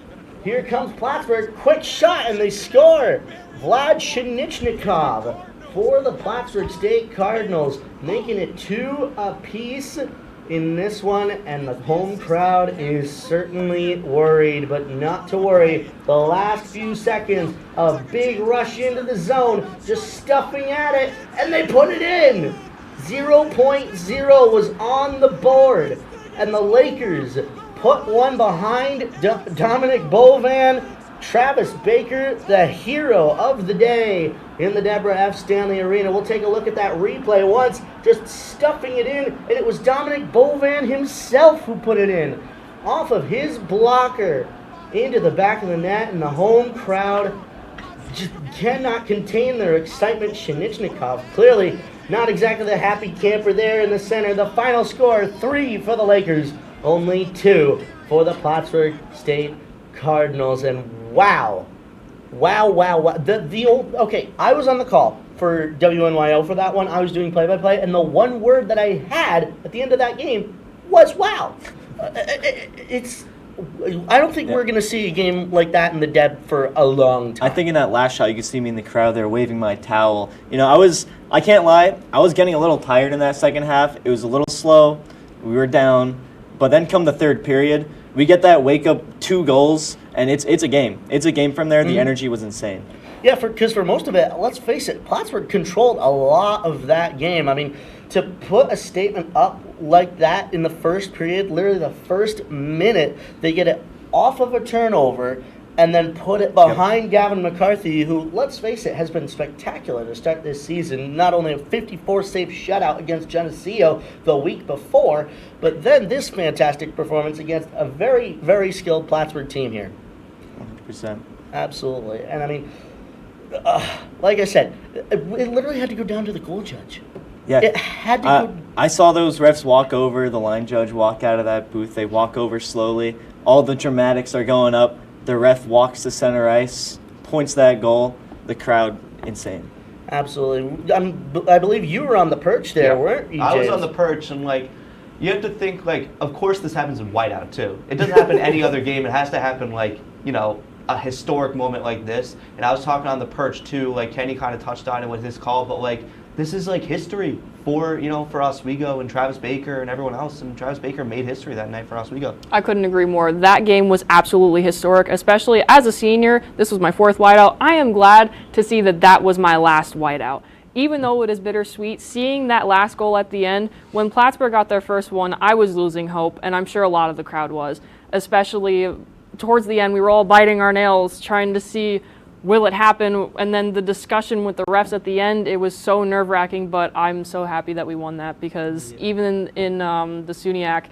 Here comes Plattsburgh. Quick shot, and they score. Vlad Shinichnikov for the Plattsburgh State Cardinals, making it 2 apiece in this one, and the home crowd is certainly worried, but not to worry. The last few seconds, a big rush into the zone, just stuffing at it, and they put it in. 0.0 was on the board, and the Lakers put one behind Dominic Bovan. Travis Baker, the hero of the day in the Deborah F. Stanley Arena. We'll take a look at that replay once, just stuffing it in, and it was Dominic Bovan himself who put it in. Off of his blocker into the back of the net, and the home crowd just cannot contain their excitement. Shinichnikov, clearly not exactly the happy camper there in the center. The final score, 3 for the Lakers, only 2 for the Plattsburgh State Cardinals. And wow. Okay, I was on the call for WNYO for that one. I was doing play-by-play, and the one word that I had at the end of that game was wow. I don't think we're going to see a game like that in the Deb for a long time. I think in that last shot, you could see me in the crowd there waving my towel. You know, I can't lie, I was getting a little tired in that second half. It was a little slow. We were down. But then come the third period, we get that wake-up 2 goals, and it's a game. It's a game from there. The energy was insane. Yeah, because for most of it, let's face it, Plattsburgh controlled a lot of that game. I mean, to put a statement up like that in the first period, literally the first minute, they get it off of a turnover and then put it behind Gavin McCarthy, who, let's face it, has been spectacular to start this season. Not only a 54-save shutout against Geneseo the week before, but then this fantastic performance against a very, very skilled Plattsburgh team here. 100%. Absolutely. And I mean, like I said, it literally had to go down to the goal judge. Yeah. It had to go. I saw those refs walk over, the line judge walk out of that booth. They walk over slowly. All the dramatics are going up. The ref walks to center ice, points that goal. The crowd, insane. Absolutely. I believe you were on the perch there, weren't you, James? I was on the perch, and you have to think, of course this happens in whiteout too. It doesn't happen any other game. It has to happen a historic moment like this. And I was talking on the perch too, like Kenny kind of touched on it with his call, but like this is like history for, you know, for Oswego and Travis Baker and everyone else. And Travis Baker made history that night for Oswego. I couldn't agree more. That game was absolutely historic, especially as a senior. This was my 4th whiteout. I am glad to see that that was my last whiteout. Even though it is bittersweet, seeing that last goal at the end, when Plattsburgh got their first one, I was losing hope, and I'm sure a lot of the crowd was. Especially towards the end, we were all biting our nails, trying to see, will it happen? And then the discussion with the refs at the end, it was so nerve-wracking, but I'm so happy that we won that, because even in the SUNY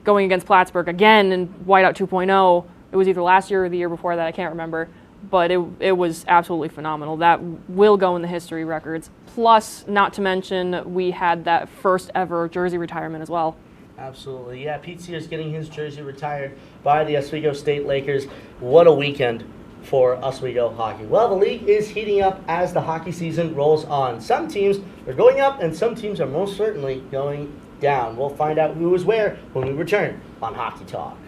going against Plattsburgh again in whiteout 2.0, it was either last year or the year before that, I can't remember. But it was absolutely phenomenal. That will go in the history records. Plus, not to mention, we had that first ever jersey retirement as well. Absolutely. Yeah, Pete Sears getting his jersey retired by the Oswego State Lakers. What a weekend for Oswego hockey. Well, the league is heating up as the hockey season rolls on. Some teams are going up and some teams are most certainly going down. We'll find out who is where when we return on Hockey Talk.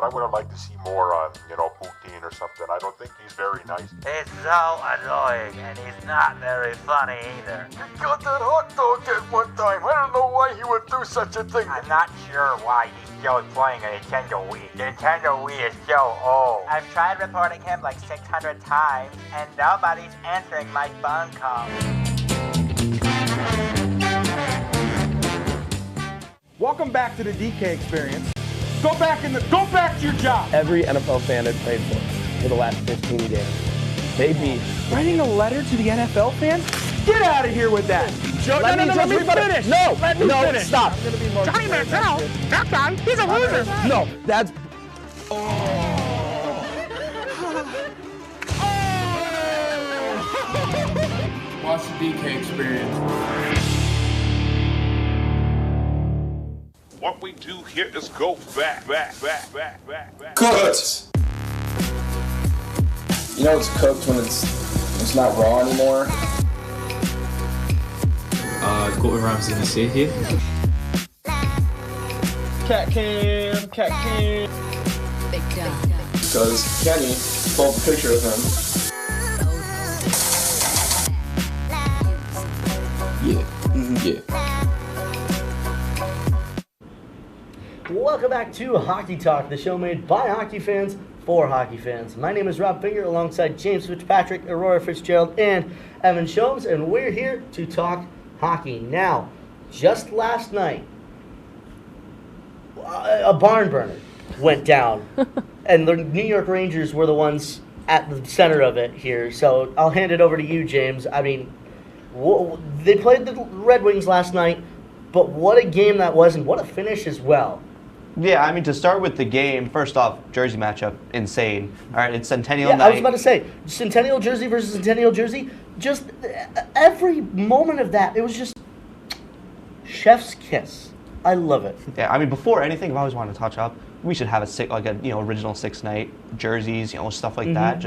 I would have liked to see more on, Poutine or something. I don't think he's very nice. He's so annoying, and he's not very funny either. He got that hot dog at one time. I don't know why he would do such a thing. I'm not sure why he's still playing a Nintendo Wii. The Nintendo Wii is so old. I've tried reporting him like 600 times, and nobody's answering my phone calls. Welcome back to the DK experience. Go back to your job. Every NFL fan I've played for the last 15 games. They beat. Writing a letter to the NFL fans? Get out of here with that. Let me finish. No, Let me finish. Stop. I'm going to be more Johnny Manziel, that guy, he's a loser. No, that's. Watch the DK experience. What we do here is go back. Cooked. You know it's cooked when it's not raw anymore. Got what Rams gonna say here. Cat cam. Because Kenny pulled a picture of him. Yeah. Welcome back to Hockey Talk, the show made by hockey fans for hockey fans. My name is Rob Finger, alongside James Fitzpatrick, Aurora Fitzgerald, and Evan Shomes, and we're here to talk hockey. Now, just last night, a barn burner went down, and the New York Rangers were the ones at the center of it here. So I'll hand it over to you, James. I mean, they played the Red Wings last night, but what a game that was, and what a finish as well. Yeah, I mean, to start with the game, first off, jersey matchup, insane. All right, it's Centennial night. I was about to say, Centennial jersey versus Centennial jersey, just every moment of that, it was just chef's kiss. I love it. Yeah, I mean, before anything, I've always wanted to touch up. We should have original 6-night jerseys, stuff like that.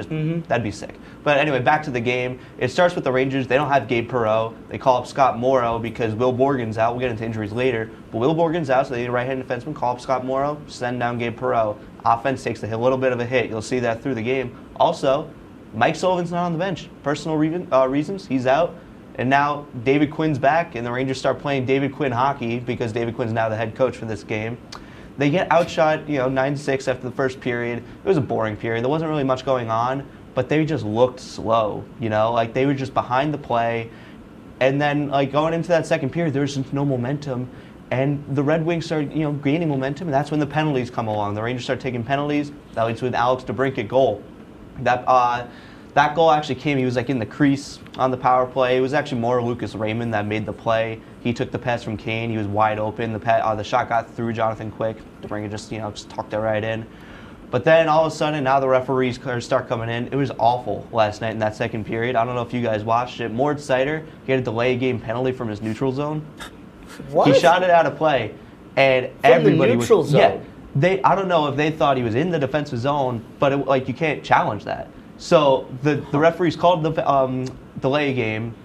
That'd be sick. But anyway, back to the game. It starts with the Rangers. They don't have Gabe Perreault. They call up Scott Morrow because Will Borgen's out. We'll get into injuries later. But Will Borgen's out, so they need a right-handed defenseman. Call up Scott Morrow, send down Gabe Perreault. Offense takes a little bit of a hit. You'll see that through the game. Also, Mike Sullivan's not on the bench. Personal reasons, he's out. And now David Quinn's back, and the Rangers start playing David Quinn hockey because David Quinn's now the head coach for this game. They get outshot, 9-6 after the first period. It was a boring period. There wasn't really much going on, but they just looked slow, like they were just behind the play. And then, going into that second period, there was just no momentum. And the Red Wings started, gaining momentum, and that's when the penalties come along. The Rangers start taking penalties. That leads to an Alex DeBrincat goal. That That goal actually came, he was like in the crease on the power play. It was actually more Lucas Raymond that made the play. He took the pass from Kane. He was wide open. The shot got through Jonathan Quick. DeBrincat just tucked it right in. But then all of a sudden, now the referees start coming in. It was awful last night in that second period. I don't know if you guys watched it. Mort Sider, he had a delay game penalty from his neutral zone. What? He shot it out of play, and From everybody the neutral was zone? Yeah, I don't know if they thought he was in the defensive zone, but you can't challenge that. So the referees called the delay game,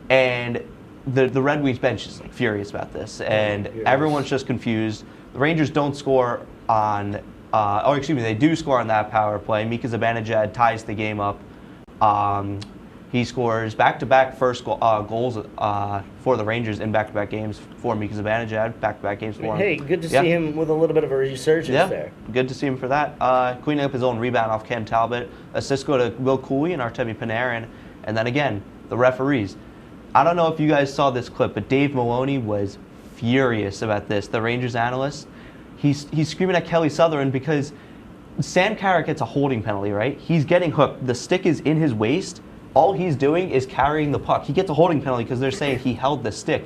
and the Red Wings bench is like furious about this, and everyone's just confused. The Rangers don't score on. They do score on that power play. Mika Zibanejad ties the game up. He scores back-to-back first goals for the Rangers in back-to-back games for Mika Zibanejad. Back-to-back games for him. Hey, good to see him with a little bit of a resurgence there. Good to see him for that. Cleaning up his own rebound off Cam Talbot. Assists go to Will Cooley and Artemi Panarin. And then again, the referees. I don't know if you guys saw this clip, but Dave Maloney was furious about this. The Rangers analyst. He's screaming at Kelly Sutherland because Sam Carrick gets a holding penalty, right? He's getting hooked. The stick is in his waist. All he's doing is carrying the puck. He gets a holding penalty because they're saying he held the stick.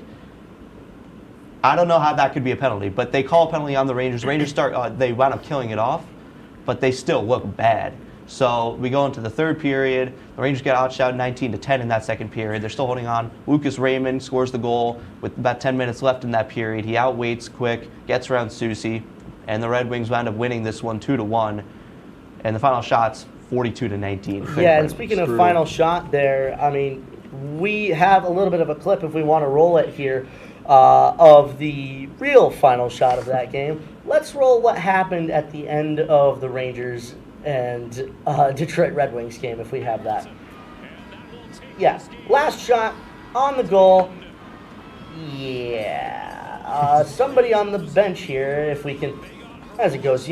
I don't know how that could be a penalty, but they call a penalty on the Rangers. Rangers they wound up killing it off, but they still look bad. So we go into the third period. The Rangers get outshot 19-10 in that second period. They're still holding on. Lucas Raymond scores the goal with about 10 minutes left in that period. He outweights Quick, gets around Soucy, and the Red Wings wound up winning this one 2-1. And the final shot's 42-19. Yeah, and speaking of final shot there, I mean, we have a little bit of a clip if we want to roll it here of the real final shot of that game. Let's roll what happened at the end of the Rangers and Detroit Red Wings game, if we have that. Yeah, last shot on the goal. Yeah, somebody on the bench here, if we can, as it goes,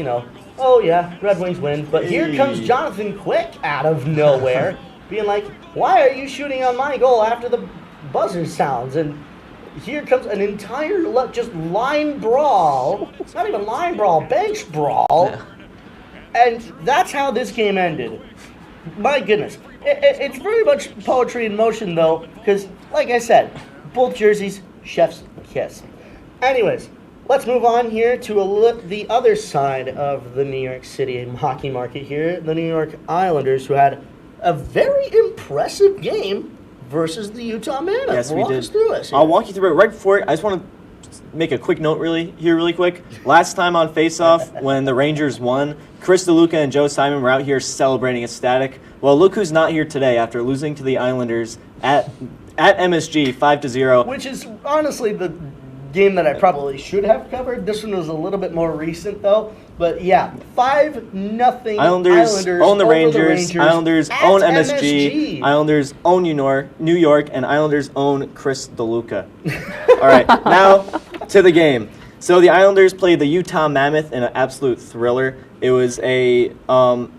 oh yeah, Red Wings win. But here comes Jonathan Quick out of nowhere, being like, why are you shooting on my goal after the buzzer sounds? And here comes an entire just line brawl. It's not even line brawl, bench brawl. Yeah. And that's how this game ended. My goodness. It's very much poetry in motion, though, because, like I said, both jerseys, chef's kiss. Anyways, let's move on here to the other side of the New York City hockey market here, the New York Islanders, who had a very impressive game versus the Utah Mammoth. Yes, we did. Walk us through this. I'll walk you through it right before. I just want to make a quick note really quick. Last time on Face-Off, when the Rangers won, Chris DeLuca and Joe Simon were out here celebrating ecstatic. Well, look who's not here today after losing to the Islanders at MSG 5-0. Which is honestly the game that I probably should have covered. This one was a little bit more recent, though. But yeah, 5-0. Islanders own the Rangers. Islanders own MSG. Islanders own New York, and Islanders own Chris DeLuca. All right, now to the game. So the Islanders played the Utah Mammoth in an absolute thriller. It was a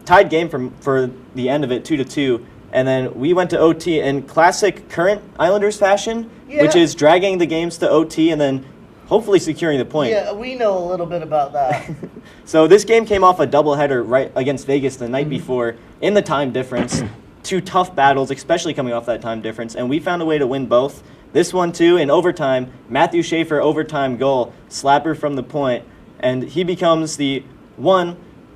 tied game for the end of it, 2-2. And then we went to OT in classic current Islanders fashion, which is dragging the games to OT and then hopefully securing the point. Yeah, we know a little bit about that. So this game came off a doubleheader right against Vegas the night before in the time difference. Two tough battles, especially coming off that time difference, and we found a way to win both. This one, too, in overtime, Matthew Schaefer overtime goal, slapper from the point, and he becomes the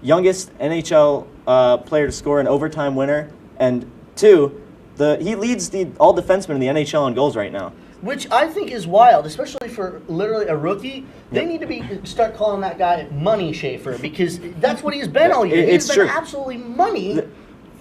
youngest NHL player to score an overtime winner, and two, he leads all defensemen in the NHL on goals right now. Which I think is wild, especially for literally a rookie. They need to start calling that guy Money Schaefer, because that's what he's been all year. He's been absolutely money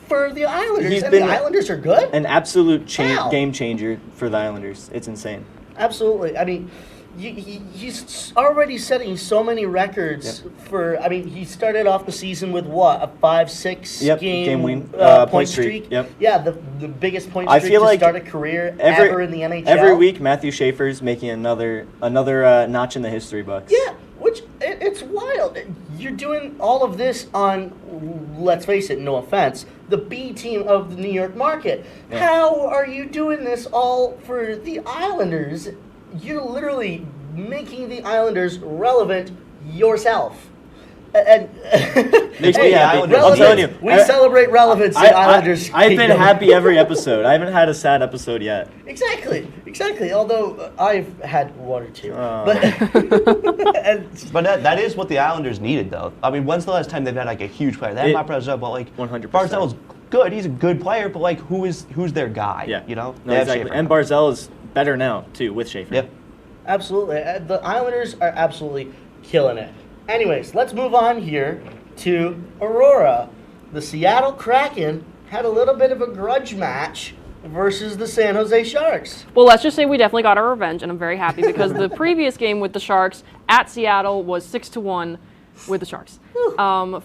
for the Islanders, and the Islanders are good. An absolute game changer for the Islanders. It's insane. Absolutely. I mean, he's already setting so many records for. I mean, he started off the season with what, a 5-6 game win point streak. Yep. Yeah, the biggest point streak to start a career ever in the NHL. Every week, Matthew Schaefer's making another notch in the history books. Yeah, which it's wild. You're doing all of this on, let's face it, no offense, the B team of the New York market. Yeah. How are you doing this all for the Islanders? You're literally making the Islanders relevant yourself. And Makes me happy. Relevance. I'm telling you. We celebrate relevance in Islanders. I've been Kingdom. happy every episode. I haven't had a sad episode yet. Exactly. Although I've had one or two. But that is what the Islanders needed, though. I mean, when's the last time they've had like a huge player? They had Barzal, but like 100%. Barzal's good. He's a good player, but like who's their guy? Yeah. You know. No, They have exactly. Schaefer And now. Barzal is better now too with Schaefer. Yep. Absolutely. The Islanders are absolutely killing it. Anyways, let's move on here to Aurora. The Seattle Kraken had a little bit of a grudge match versus the San Jose Sharks. Well, let's just say we definitely got our revenge, and I'm very happy because the previous game with the Sharks at Seattle was 6-1 with the Sharks.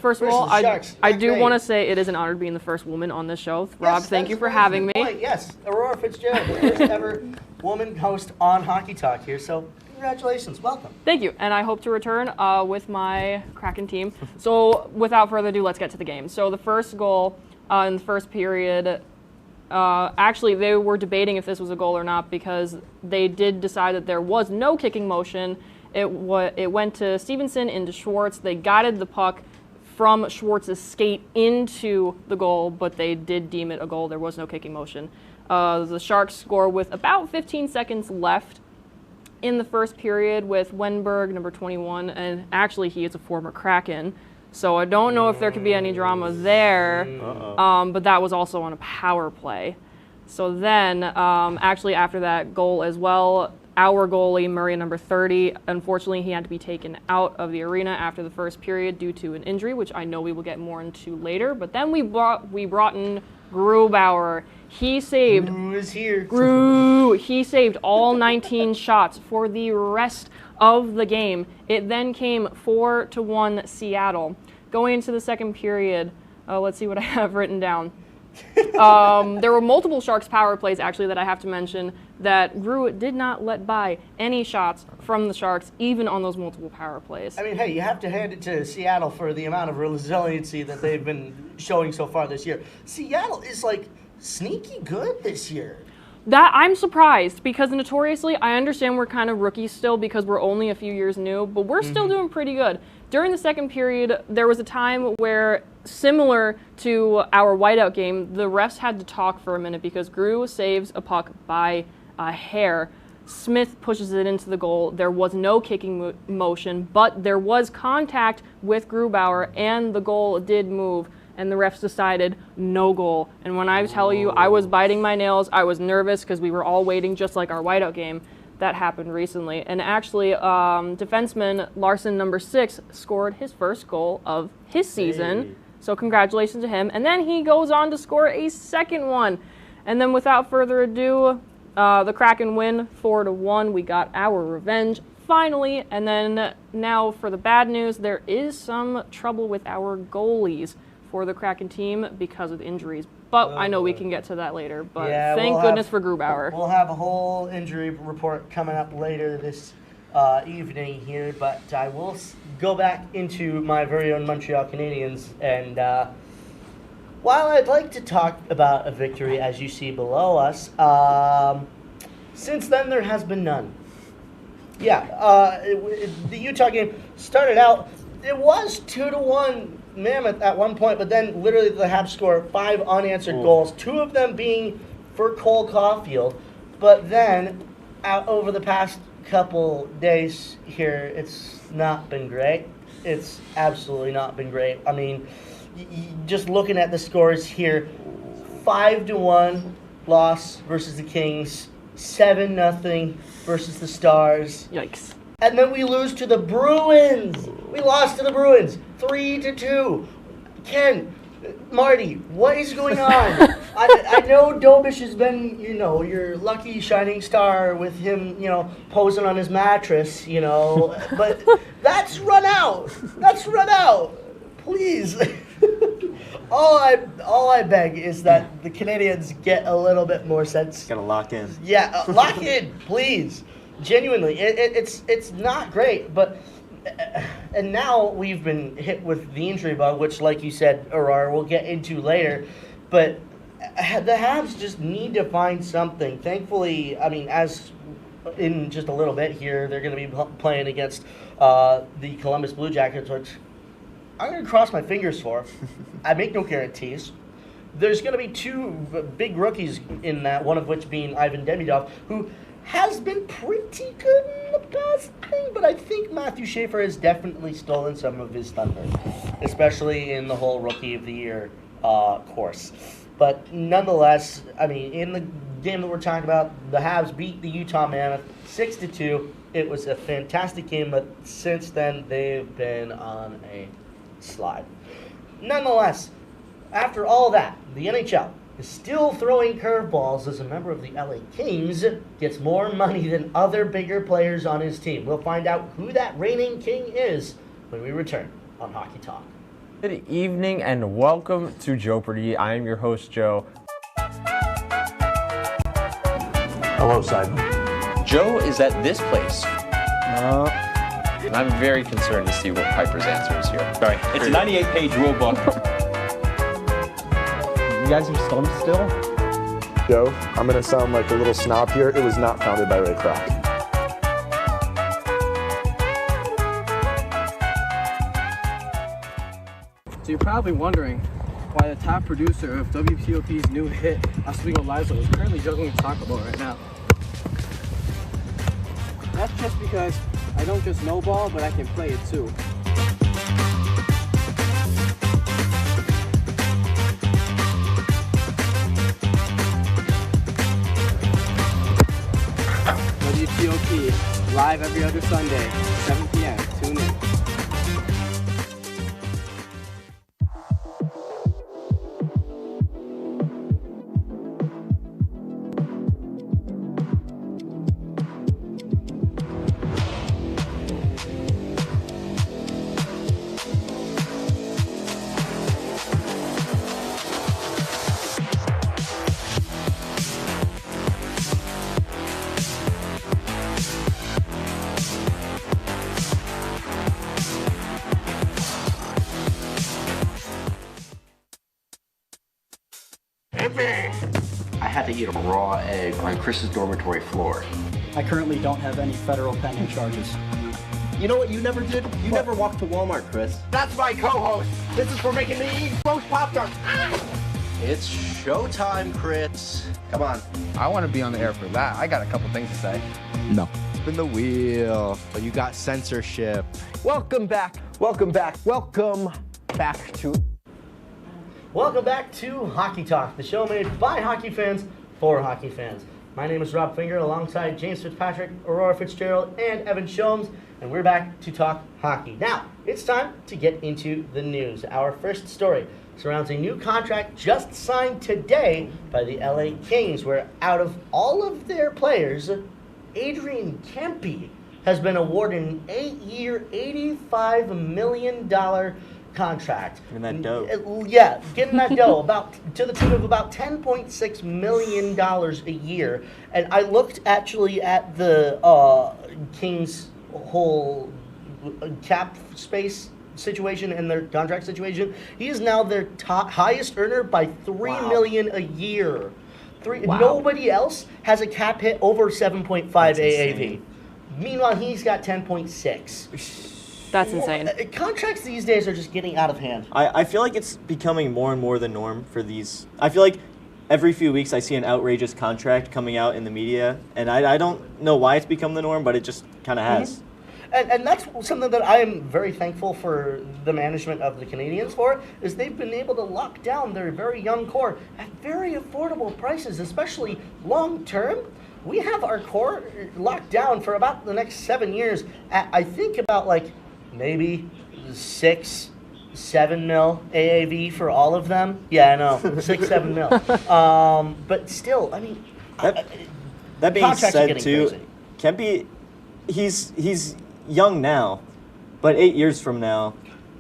First of all, I do want to say it is an honor to be the first woman on this show. Rob, thank you for having me. Yes, Aurora Fitzgerald, the first ever woman host on Hockey Talk here. So congratulations, welcome. Thank you, and I hope to return with my Kraken team. So without further ado, let's get to the game. So the first goal in the first period, actually they were debating if this was a goal or not because they did decide that there was no kicking motion. It went to Stevenson into Schwartz. They guided the puck from Schwartz's skate into the goal, but they did deem it a goal. There was no kicking motion. The Sharks score with about 15 seconds left in the first period with Wenberg, number 21, and actually he is a former Kraken, so I don't know if there could be any drama there, but that was also on a power play. So then, actually after that goal as well, our goalie, Murray, number 30, unfortunately he had to be taken out of the arena after the first period due to an injury, which I know we will get more into later, but then we brought in Grubauer. He saved. Gru is here. Gru. He saved all 19 shots for the rest of the game. It then came 4-1 Seattle. Going into the second period, let's see what I have written down. There were multiple Sharks power plays actually that I have to mention that Gru did not let by any shots from the Sharks, even on those multiple power plays. I mean, hey, you have to hand it to Seattle for the amount of resiliency that they've been showing so far this year. Seattle is like sneaky good this year. That I'm surprised because notoriously, I understand we're kind of rookies still because we're only a few years new, but we're still doing pretty good. During the second period, there was a time where, similar to our whiteout game, the refs had to talk for a minute because Gru saves a puck by a hair. Smith pushes it into the goal. There was no kicking motion, but there was contact with Grubauer, and the goal did move. And the refs decided no goal. And when I tell you, I was biting my nails, I was nervous because we were all waiting just like our whiteout game. That happened recently. And actually, defenseman Larson, number 6, scored his first goal of his season. Hey. So congratulations to him. And then he goes on to score a second one. And then without further ado, the Kraken win 4-1. We got our revenge finally. And then now for the bad news, there is some trouble with our goalies for the Kraken team because of injuries. But I know we can get to that later. But yeah, thank goodness for Grubauer. We'll have a whole injury report coming up later this evening here. But I will go back into my very own Montreal Canadiens. And while I'd like to talk about a victory, as you see below us, since then there has been none. Yeah, the Utah game started out, it was 2-1 Mammoth at one point, but then literally the Habs score 5 unanswered goals, 2 of them being for Cole Caulfield. But then over the past couple days here, it's not been great. It's absolutely not been great. I mean, just looking at the scores here, 5-1 loss versus the Kings, 7-0 versus the Stars. Yikes. And then we lose to the Bruins. We lost to the Bruins, 3-2. Ken, Marty, what is going on? I know Dobish has been, your lucky shining star with him, posing on his mattress, but that's run out. That's run out. Please. All I beg is that the Canadians get a little bit more sense. Gotta lock in. Yeah, lock in, please. Genuinely, it's not great, but and now we've been hit with the injury bug, which, like you said, Aurora, we'll get into later. But the Habs just need to find something. Thankfully, I mean, as in just a little bit here, they're going to be playing against the Columbus Blue Jackets, which I'm going to cross my fingers for. I make no guarantees. There's going to be two big rookies in that, one of which being Ivan Demidov, who has been pretty good in the past thing, but I think Matthew Schaefer has definitely stolen some of his thunder, especially in the whole Rookie of the Year course. But nonetheless, I mean, in the game that we're talking about, the Habs beat the Utah Mammoth 6-2. It was a fantastic game, but since then they've been on a slide. Nonetheless, after all that, the NHL is still throwing curveballs as a member of the LA Kings gets more money than other bigger players on his team. We'll find out who that reigning king is when we return on Hockey Talk. Good evening and welcome to Jeopardy! I am your host, Joe. Hello, Simon. Joe is at this place. And I'm very concerned to see what Piper's answer is here. Sorry, it's a 98-page rule book. You guys are stumped still? Joe, I'm going to sound like a little snob here. It was not founded by Ray Kroc. So you're probably wondering why the top producer of WTOP's new hit, Oswego Liza, is currently juggling a soccer ball right now. That's just because I don't just know ball, but I can play it too. WTOP, live every other Sunday, 7 p.m. Tune in. I had to eat a raw egg on Chris's dormitory floor. I currently don't have any federal pending charges. You know what you never did? You never walked to Walmart, Chris. That's my co-host. This is for making me eat roast Pop-Tarts. It's showtime, Crits. Come on. I want to be on the air for that. I got a couple things to say. No. Spin the wheel. But you got censorship. Welcome back. Welcome back. Welcome back to... Welcome back to Hockey Talk, the show made by hockey fans for hockey fans. My name is Rob Finger, alongside James Fitzpatrick, Aurora Fitzgerald, and Evan Shomes, and we're back to talk hockey. Now, it's time to get into the news. Our first story surrounds a new contract just signed today by the LA Kings, where out of all of their players, Adrian Kempe has been awarded an 8-year, $85 million contract. Getting that dough. Yeah, getting that dough, about to the tune of about $10.6 million a year. And I looked actually at the Kings' whole cap space situation and their contract situation. He is now their highest earner by $3 million a year. Nobody else has a cap hit over 7.5 AAV. Meanwhile, he's got 10.6. That's insane. Contracts these days are just getting out of hand. I feel like it's becoming more and more the norm for these. I feel like every few weeks I see an outrageous contract coming out in the media, and I don't know why it's become the norm, but it just kind of has. Mm-hmm. And that's something that I am very thankful for the management of the Canadiens for, is they've been able to lock down their very young core at very affordable prices, especially long term. We have our core locked down for about the next 7 years at, I think, about like maybe 6-7 mil AAV for all of them. Yeah, I know, 6-7 mil. But still, I mean, that being said, too, Kempe, he's young now, but 8 years from now,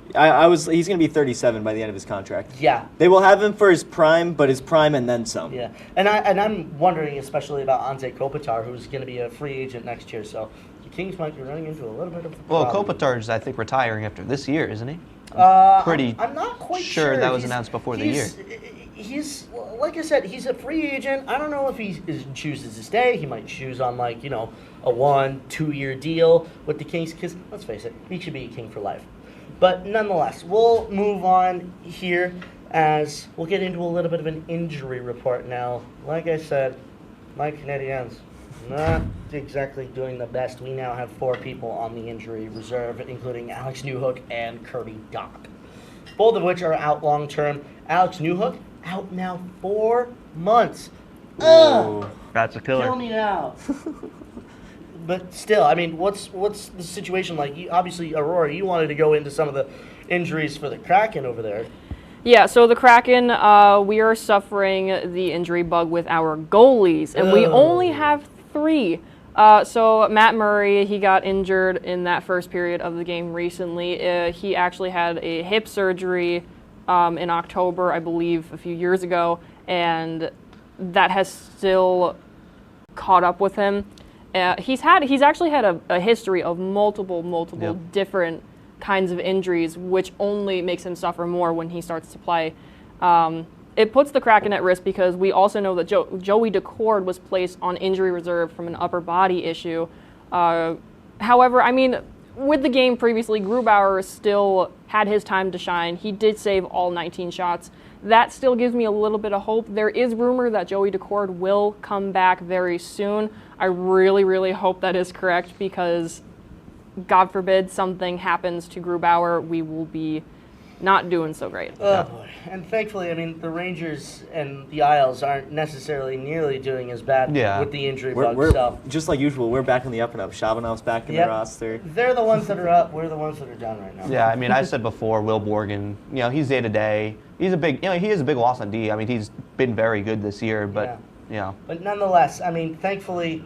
he's going to be 37 by the end of his contract. Yeah. They will have him for his prime, but his prime and then some. Yeah, and I'm wondering especially about Anze Kopitar, who's going to be a free agent next year, so the Kings might be running into a little bit of a problem. Kopitar's, I think, retiring after this year, isn't he? I'm not quite sure. That was announced before the year. He's, like I said, he's a free agent. I don't know if he chooses to stay. He might choose on, like, a 1-2 year deal with the Kings, because let's face it, he should be a King for life. But nonetheless, we'll move on here as we'll get into a little bit of an injury report now. Like I said, my Canadiens not exactly doing the best. We now have 4 people on the injury reserve, including Alex Newhook and Kirby Dock, both of which are out long term. Alex Newhook out now 4 months. That's a killer. Kill me now. But still, I mean, what's the situation like? Obviously, Aurora, you wanted to go into some of the injuries for the Kraken over there. Yeah, so the Kraken, we are suffering the injury bug with our goalies, and we only have 3. So Matt Murray, he got injured in that first period of the game recently. He actually had a hip surgery in October, I believe, a few years ago, and that has still caught up with him. He's actually had a history of multiple different kinds of injuries, which only makes him suffer more when he starts to play. It puts the Kraken at risk because we also know that Joey Decord was placed on injury reserve from an upper body issue. However, I mean, with the game previously, Grubauer still had his time to shine. He did save all 19 shots. That still gives me a little bit of hope. There is rumor that Joey Decord will come back very soon. I really hope that is correct because, God forbid, something happens to Grubauer, we will be not doing so great. Oh boy. And thankfully, I mean, the Rangers and the Isles aren't necessarily nearly doing as bad with the injury bug. So just like usual, we're back on the up and up. Shavanov's back in the roster. They're the ones that are up. We're the ones that are down right now. Yeah, I mean, I said before, Will Borgen, he's day to day. He's a big, he is a big loss on D. I mean, he's been very good this year, but But nonetheless, I mean, thankfully,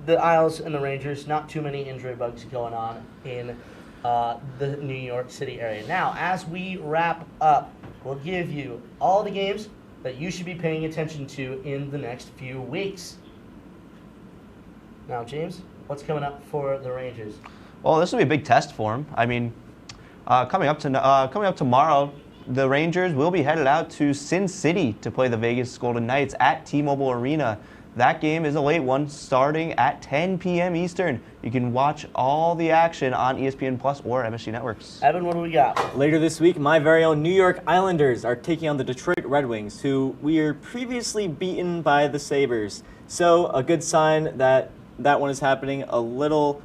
the Isles and the Rangers, not too many injury bugs going on in the New York City area. Now, as we wrap up, we'll give you all the games that you should be paying attention to in the next few weeks. Now, James, what's coming up for the Rangers? Well, this will be a big test for him. I mean, coming up tomorrow, the Rangers will be headed out to Sin City to play the Vegas Golden Knights at T-Mobile Arena. That game is a late one, starting at 10 p.m. Eastern. You can watch all the action on ESPN Plus or MSG Networks. Evan, what do we got? Later this week, my very own New York Islanders are taking on the Detroit Red Wings, who we are previously beaten by the Sabres. So a good sign that that one is happening at Little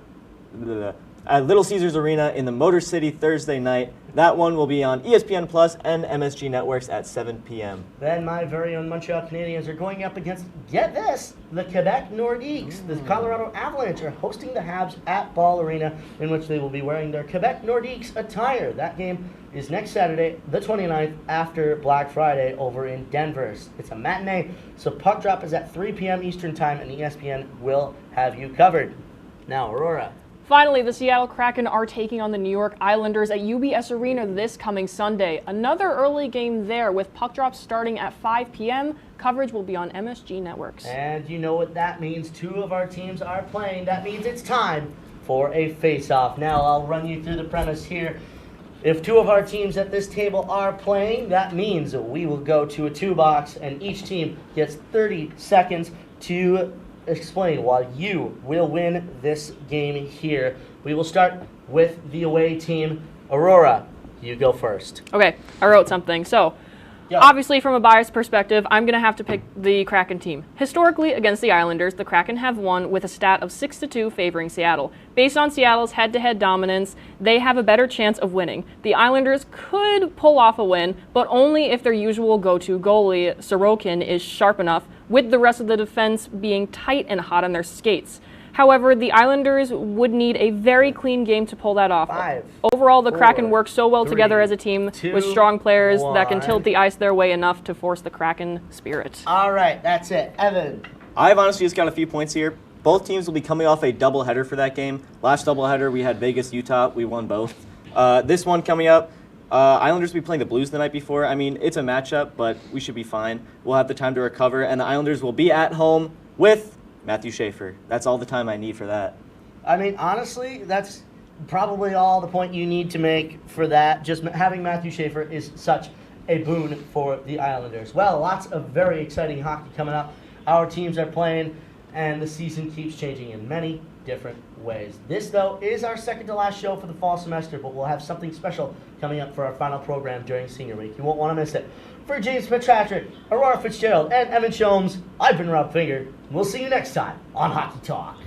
Caesars Arena in the Motor City Thursday night. That one will be on ESPN Plus and MSG Networks at 7 p.m. Then my very own Montreal Canadiens are going up against, get this, the Quebec Nordiques. The Colorado Avalanche are hosting the Habs at Ball Arena, in which they will be wearing their Quebec Nordiques attire. That game is next Saturday, the 29th, after Black Friday over in Denver. It's a matinee, so puck drop is at 3 p.m. Eastern Time, and ESPN will have you covered. Now, Aurora. Finally, the Seattle Kraken are taking on the New York Islanders at UBS Arena this coming Sunday. Another early game there with puck drops starting at 5 p.m. Coverage will be on MSG Networks. And you know what that means. 2 of our teams are playing. That means it's time for a face-off. Now, I'll run you through the premise here. If 2 of our teams at this table are playing, that means we will go to a 2-box, and each team gets 30 seconds to explain why you will win this game here. We will start with the away team. Aurora, you go first. Okay, I wrote something. So, obviously from a biased perspective, I'm going to have to pick the Kraken team. Historically, against the Islanders, the Kraken have won with a stat of 6-2 favoring Seattle. Based on Seattle's head-to-head dominance, they have a better chance of winning. The Islanders could pull off a win, but only if their usual go-to goalie, Sorokin, is sharp enough, with the rest of the defense being tight and hot on their skates. However, the Islanders would need a very clean game to pull that off. Overall, the Kraken work so well together as a team with strong players that can tilt the ice their way enough to force the Kraken spirit. All right, that's it. Evan. I've honestly just got a few points here. Both teams will be coming off a doubleheader for that game. Last doubleheader, we had Vegas, Utah. We won both. This one coming up, Islanders will be playing the Blues the night before. I mean, it's a matchup, but we should be fine. We'll have the time to recover, and the Islanders will be at home with Matthew Schaefer. That's all the time I need for that. I mean, honestly, that's probably all the point you need to make for that. Just having Matthew Schaefer is such a boon for the Islanders. Well, lots of very exciting hockey coming up. Our teams are playing, and the season keeps changing in many different ways. This, though, is our second to last show for the fall semester, but we'll have something special coming up for our final program during senior week. You won't want to miss it. For James Fitzpatrick, Aurora Fitzgerald, and Evan Shomes, I've been Rob Finger. We'll see you next time on Hockey Talk.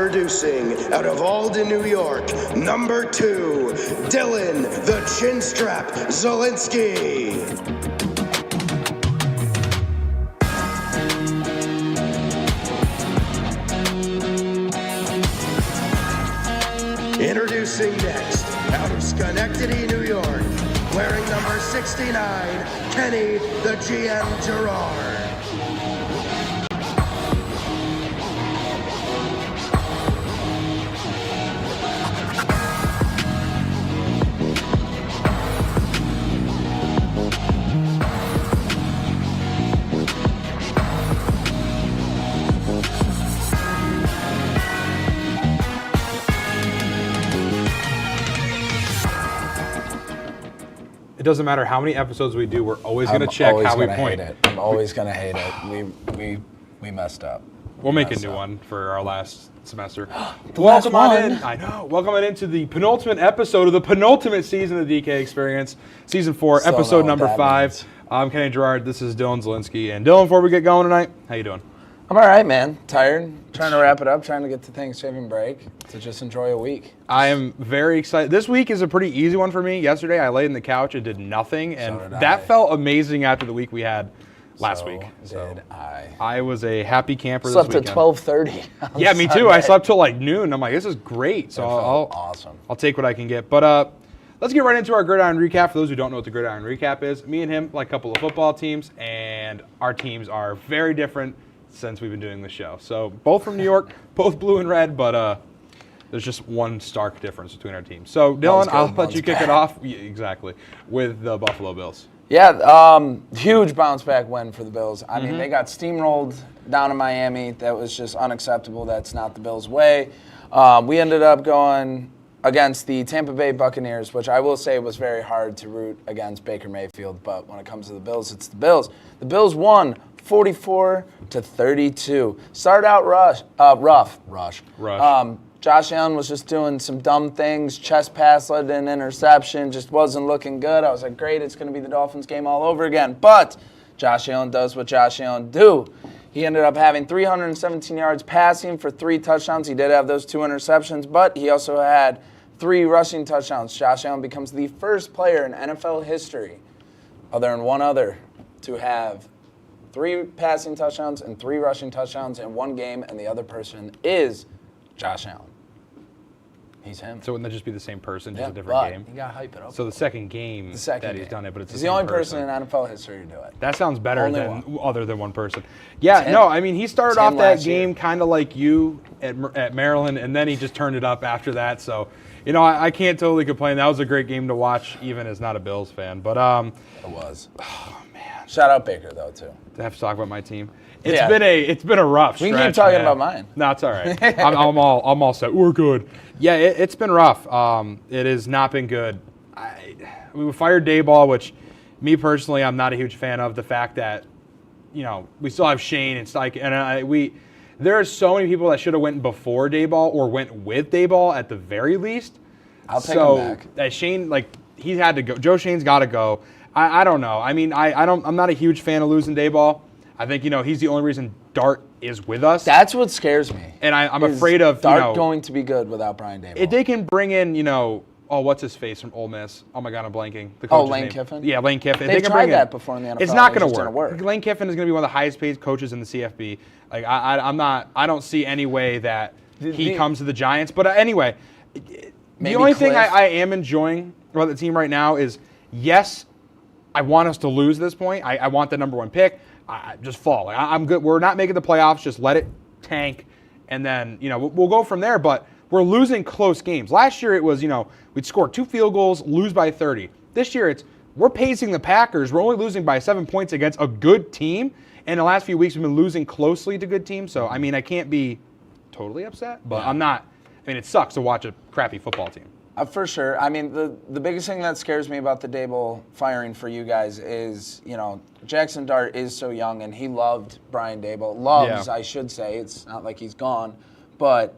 Introducing, out of Alden, New York, number 2, Dylan the Chinstrap Zielinski. Introducing next, out of Schenectady, New York, wearing number 69, Kenny the GM Gerard. It doesn't matter how many episodes we do, we're always going to check how we point. I'm always going to hate it. We messed up. We'll make a new one for our last semester. Welcome on in. I know. Welcome on into the penultimate episode of the penultimate season of the DK Experience, Season 4, Still Episode know what number that 5. means. I'm Kenny Gerard. This is Dylan Zielinski. And Dylan, before we get going tonight, how you doing? I'm all right, man. Tired. Trying to wrap it up. Trying to get to Thanksgiving break to just enjoy a week. I am very excited. This week is a pretty easy one for me. Yesterday, I laid in the couch and did nothing, and that felt amazing after the week we had last week. So I was a happy camper Slept this weekend. at 12:30. Yeah, me too. I slept till like noon. I'm like, this is great. So I'll take what I can get. But let's get right into our Gridiron Recap. For those who don't know what the Gridiron Recap is, me and him like a couple of football teams, and our teams are very different since we've been doing the show. So both from New York, both blue and red, but there's just one stark difference between our teams. So Dylan, I'll let you kick it off. Yeah, exactly, with the Buffalo Bills. Yeah, huge bounce back win for the Bills. I mean, they got steamrolled down in Miami. That was just unacceptable. That's not the Bills' way. We ended up going against the Tampa Bay Buccaneers, which I will say was very hard to root against Baker Mayfield. But when it comes to the Bills, it's the Bills. The Bills won 44-32. Started out rough. Josh Allen was just doing some dumb things. Chest pass led to an interception. Just wasn't looking good. I was like, great, it's going to be the Dolphins game all over again. But Josh Allen does what Josh Allen do. He ended up having 317 yards passing for 3 touchdowns. He did have those 2 interceptions, but he also had 3 rushing touchdowns. Josh Allen becomes the first player in NFL history, other than one other, to have 3 passing touchdowns and 3 rushing touchdowns in one game, and the other person is Josh Allen. He's him. So wouldn't that just be the same person, just a different game? You got to hype it up. So the second game he's done it, but it's he's the only person in NFL history to do it. That sounds better other than one person. Yeah, no, I mean, he started off that game kind of like you at Maryland, and then he just turned it up after that. So, you know, I can't totally complain. That was a great game to watch, even as not a Bills fan. But it was. Oh man! Shout out Baker though too. To have to talk about my team. It's been a rough stretch. We can keep talking about mine. No, it's all right. I'm all set. We're good. Yeah, it's been rough. It has not been good. We fired Dayball, which me personally, I'm not a huge fan of. The fact that, you know, we still have Shane and Stike, and there are so many people that should have went before Dayball or went with Dayball at the very least. I'll take him back. Shane, like, he had to go. Joe Shane's got to go. I don't know. I mean, I'm not a huge fan of losing Dayball. I think, you know, he's the only reason Dart is with us. That's what scares me. And I'm afraid of, Dart going to be good without Brian Daboll. If they can bring in, you know, what's his face from Ole Miss? Oh my God, I'm blanking. Lane Kiffin? Yeah, Lane Kiffin. They tried that before in the NFL. It's not going to work. Lane Kiffin is going to be one of the highest paid coaches in the CFB. Like, I don't see any way that he comes to the Giants. But anyway, the only thing I am enjoying about the team right now is, yes, I want us to lose this point. I want the number 1 pick. Just fall. I'm good. We're not making the playoffs. Just let it tank, and then, you know, we'll go from there. But we're losing close games. Last year it was, you know, we'd score 2 field goals, lose by 30. This year we're pacing the Packers. We're only losing by 7 points against a good team. And the last few weeks we've been losing closely to good teams. So I mean, I can't be totally upset, but I'm not. I mean, it sucks to watch a crappy football team. For sure. I mean, the biggest thing that scares me about the Daboll firing for you guys is, you know, Jackson Dart is so young, and he loved Brian Daboll. I should say. It's not like he's gone. But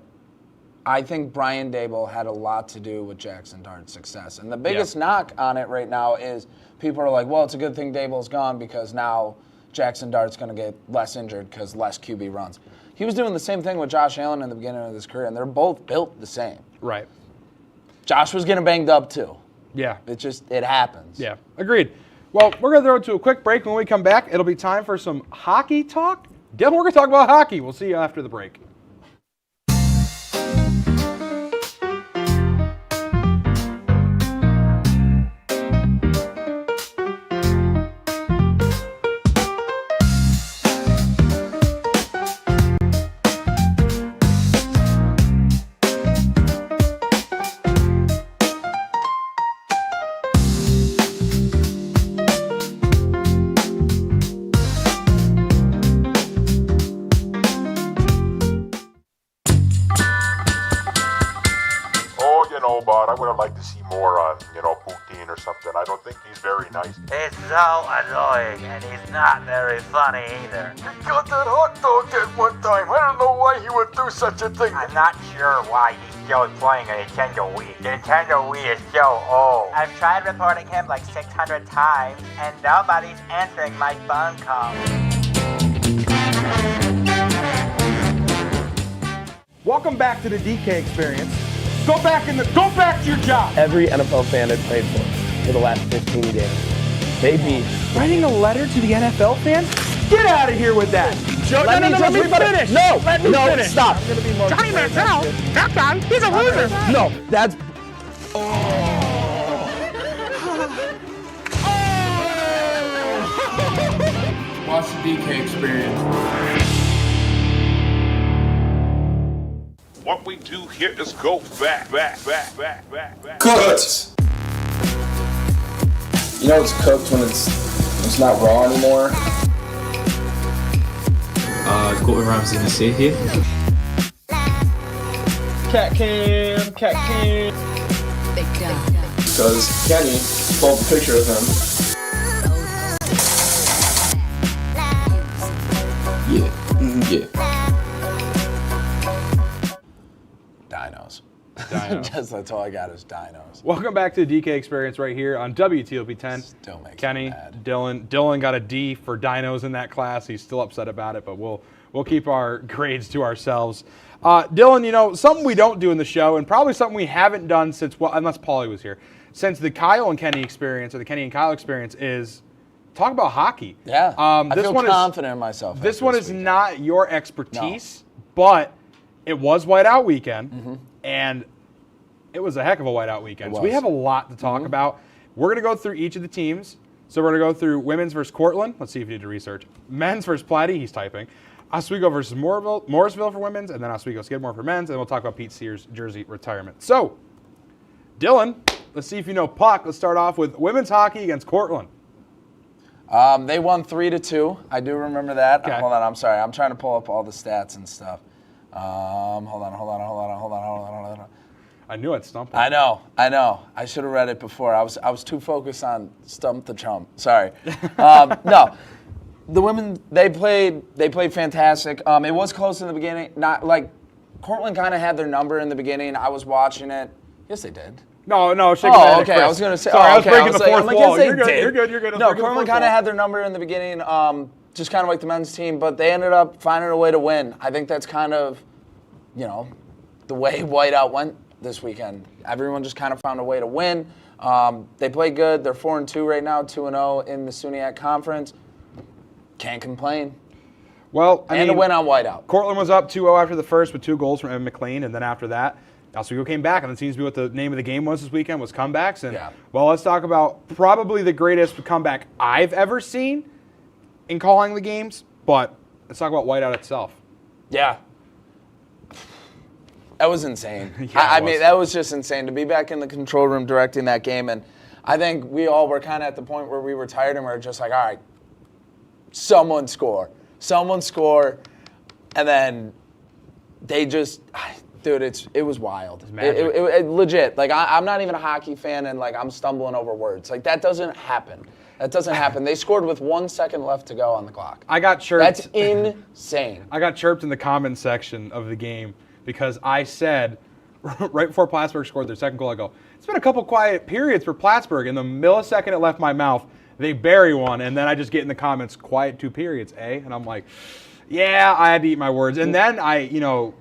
I think Brian Daboll had a lot to do with Jackson Dart's success. And the biggest knock on it right now is people are like, well, it's a good thing Daboll's gone because now Jackson Dart's going to get less injured because less QB runs. he was doing the same thing with Josh Allen in the beginning of his career, and they're both built the same. Right. Josh was getting banged up too. Yeah. It happens. Yeah, agreed. Well, we're going to throw it to a quick break. When we come back, it'll be time for some hockey talk. Dylan, we're going to talk about hockey. We'll see you after the break. But I would have liked to see more on, Putin or something. I don't think he's very nice. He's so annoying, and he's not very funny either. He got that hot dog at one time. I don't know why he would do such a thing. I'm not sure why he's still playing a Nintendo Wii. The Nintendo Wii is so old. I've tried reporting him like 600 times, and nobody's answering my phone calls. Welcome back to the DK Experience. Go back to your job. Every NFL fan I've played for the last 15 games, they beat. Writing a letter to the NFL fans? Get out of here with that. Joe, let me finish. No, let me finish. Stop. Johnny Manziel, that guy, he's a loser. No, that's. Watch the DK Experience. What we do here is go back. Cooked. You know it's cooked when it's not raw anymore. Got what Ram's gonna say here. Cat cam. Because Kenny pulled a picture of him. Yeah. Dinos. Dinos. That's all I got is dinos. Welcome back to the DK Experience right here on WTOP-10. Still makes Kenny, me mad. Dylan got a D for dinos in that class. He's still upset about it, but we'll keep our grades to ourselves. Dylan, something we don't do in the show, and probably something we haven't done since, unless Paulie was here, since the Kyle and Kenny experience, or the Kenny and Kyle experience, is talk about hockey. Yeah, I this feel one confident in myself. This one is not your expertise, but it was whiteout weekend, and it was a heck of a whiteout weekend. So we have a lot to talk about. We're going to go through each of the teams. So we're going to go through women's versus Cortland. Let's see if you did the research. Men's versus Platte. He's typing. Oswego versus Morrisville for women's, and then Oswego Skidmore for men's, and we'll talk about Pete Sears' jersey retirement. So, Dylan, let's see if you know puck. Let's start off with women's hockey against Cortland. They won 3-2. I do remember that. Okay. Hold on, I'm sorry. I'm trying to pull up all the stats and stuff. Hold on. I knew I'd stump him. I know. I should have read it before. I was too focused on stump the chump. Sorry. No, the women they played fantastic. It was close in the beginning. Not like Cortland kind of had their number in the beginning. I was watching it. Yes, they did. No, shake oh, my head, okay. Chris. I was gonna say. Sorry, I was okay. breaking the fourth wall. You're good. No, Cortland kind of had their number in the beginning. Just kind of like the men's team, but they ended up finding a way to win. I think that's kind of, the way whiteout went this weekend. Everyone just kind of found a way to win. They played good. They're 4-2 right now, 2-0 in the SUNY Conference. Can't complain. Well, a win on whiteout. Cortland was up 2-0 after the first with 2 goals from Emma McLean, and then after that, Oswego came back, and it seems to be what the name of the game was this weekend was comebacks. And well, let's talk about probably the greatest comeback I've ever seen in calling the games. But let's talk about whiteout itself. Yeah. That was insane. I mean, that was just insane to be back in the control room directing that game. And I think we all were kind of at the point where we were tired and we were just like, all right, someone score. And then they just, dude, it was wild. It legit. Like, I'm not even a hockey fan and, like, I'm stumbling over words. Like, that doesn't happen. They scored with 1 second left to go on the clock. I got chirped. That's insane. I got chirped in the comments section of the game because I said, right before Plattsburgh scored their second goal, I go, it's been a couple quiet periods for Plattsburgh. In the millisecond it left my mouth, they bury one, and then I just get in the comments, quiet 2 periods, eh? And I'm like, Yeah, I had to eat my words. And then I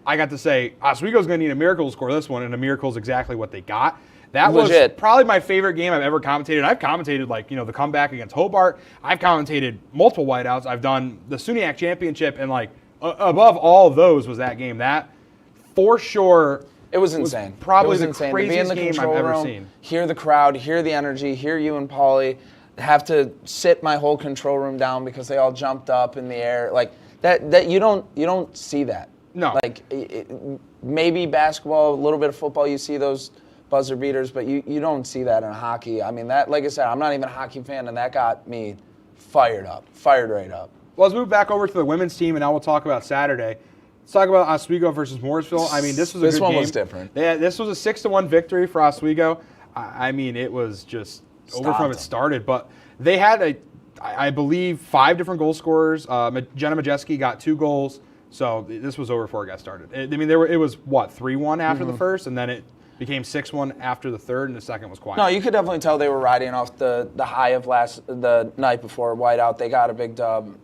got to say, Oswego's going to need a miracle to score this one, and a miracle is exactly what they got. That Legit. was probably my favorite game I've ever commentated. I've commentated, the comeback against Hobart. I've commentated multiple whiteouts. I've done the SUNY Championship, and, above all of those was that game. That, for sure, it was insane. Probably the insane. craziest to be in the game I've control ever room, seen. Hear the crowd, hear the energy, hear you and Paulie, have to sit my whole control room down because they all jumped up in the air. That you don't see that. No. Maybe basketball, a little bit of football, you see those buzzer beaters, but you don't see that in hockey. I mean, that, like I said, I'm not even a hockey fan, and that got me fired right up. Well, let's move back over to the women's team, and now we'll talk about Saturday. Let's talk about Oswego versus Morrisville. I mean, this was a good game. This one was different. Yeah, this was a 6-1 victory for Oswego. I mean, it was just over from it started. But they had, I believe, 5 different goal scorers. Jenna Majeski got 2 goals. So this was over before it got started. It was, 3-1 after the first, and then it became 6-1 after the third, and the second was quiet. No, you could definitely tell they were riding off the high of the night before whiteout. They got a big dub,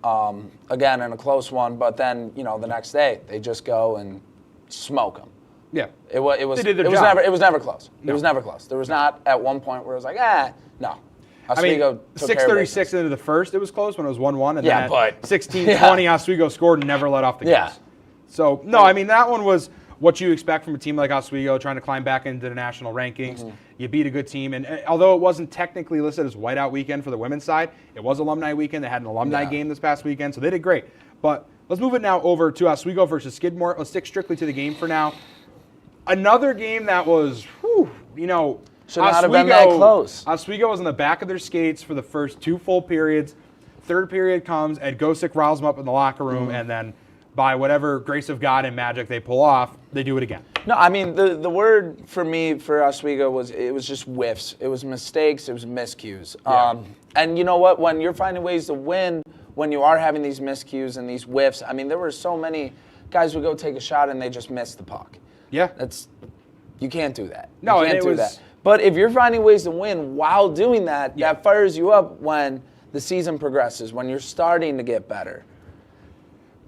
again, in a close one, but then, the next day, they just go and smoke them. Yeah. It was never close. No. It was never close. There was not at one point where it was like, no. Oswego 6:36 into the first, it was close when it was 1-1, and then at 16:20, Oswego scored and never let off the gas. Yeah. So, no, I mean, that one was what you expect from a team like Oswego trying to climb back into the national rankings. You beat a good team, and although it wasn't technically listed as whiteout weekend for the women's side, it was alumni weekend. They had an alumni game this past weekend, so they did great. But let's move it now over to Oswego versus Skidmore. Let's stick strictly to the game for now. Another game that was, should not have been that close. Oswego was on the back of their skates for the first 2 full periods. Third period comes, Ed Gosick riles them up in the locker room, and then by whatever grace of God and magic they pull off, they do it again. No, I mean, the word for me for Oswego was just whiffs. It was mistakes. It was miscues. Yeah. And you know what? When you're finding ways to win, when you are having these miscues and these whiffs, I mean, there were so many guys would go take a shot and they just missed the puck. Yeah. You can't do that. No, you can't it do was that. But if you're finding ways to win while doing that, that fires you up when the season progresses, when you're starting to get better.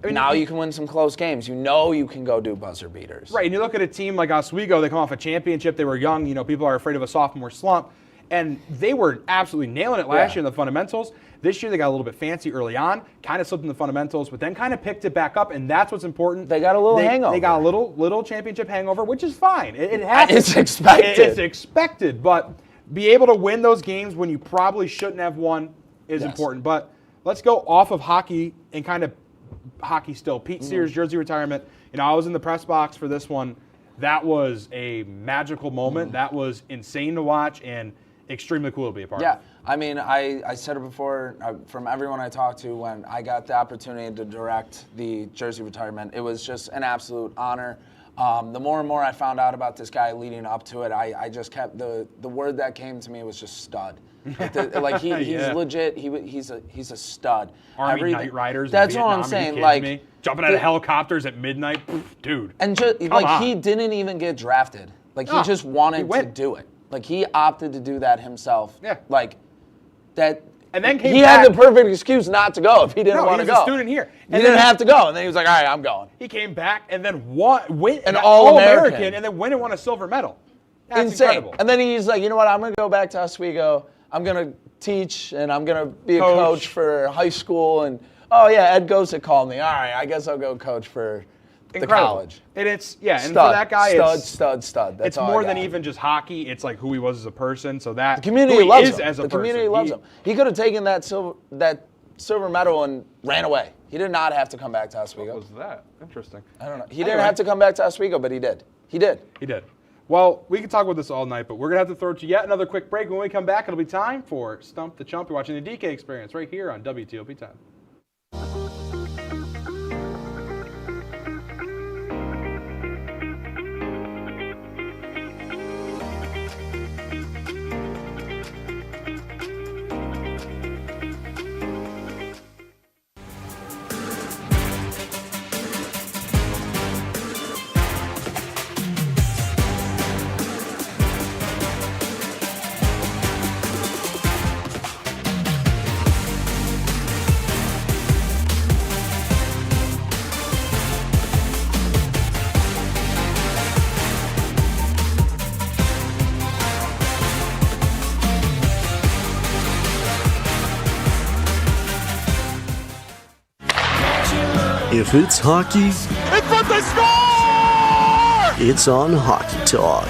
Now you can win some close games. You can go do buzzer beaters. Right, and you look at a team like Oswego, they come off a championship, they were young, people are afraid of a sophomore slump, and they were absolutely nailing it last year in the fundamentals. This year they got a little bit fancy early on, kind of slipped in the fundamentals, but then kind of picked it back up, and that's what's important. They got a little hangover. They got a little championship hangover, which is fine. It happens. It's expected. It's expected, but be able to win those games when you probably shouldn't have won is important. But let's go off of hockey and kind of hockey still. Pete Sears, jersey retirement. I was in the press box for this one. That was a magical moment. That was insane to watch and extremely cool to be a part of. Yeah, I mean, I said it before, from everyone I talked to when I got the opportunity to direct the jersey retirement, it was just an absolute honor. The more and more I found out about this guy leading up to it, I just kept, the word that came to me was just stud. He's legit. He's a stud. Army Night Riders. That's Vietnam, what I'm saying. Jumping out of helicopters at midnight, dude. And he didn't even get drafted. He just wanted to do it. He opted to do that himself. Yeah. That. And then he had the perfect excuse not to go if he didn't want to go. He was a student here. He didn't have to go, and then he was like, "All right, I'm going." He came back and then went an All-American, and then went and won a silver medal. That's insane. Incredible. And then he's like, "You know what? I'm going to go back to Oswego. I'm going to teach, and I'm going to be a coach for high school." And Ed Gosick called me. All right, I guess I'll go coach for the college. And it's and for that guy, stud. That's it's more than even just hockey. It's like who he was as a person. So that the community loves him. As a the community loves him. He could have taken that silver medal and ran away. He did not have to come back to Oswego. What was that? Interesting. I don't know. He didn't have to come back to Oswego, but he did. He did. Well, we could talk about this all night, but we're going to have to throw it to yet another quick break. When we come back, it'll be time for Stump the Chump. You're watching the DK Experience right here on WTOP-10. If it's hockey, In front, they score! it's on Hockey Talk.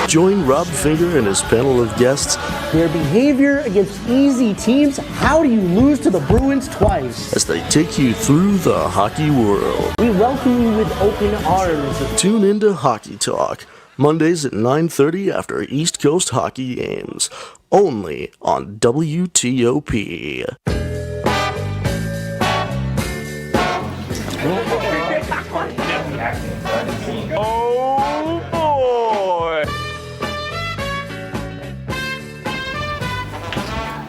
Join Rob Finger and his panel of guests. Their behavior against easy teams. How do you lose to the Bruins twice? As they take you through the hockey world. We welcome you with open arms. Tune into Hockey Talk, Mondays at 9:30 after East Coast hockey games. Only on WTOP. Oh boy!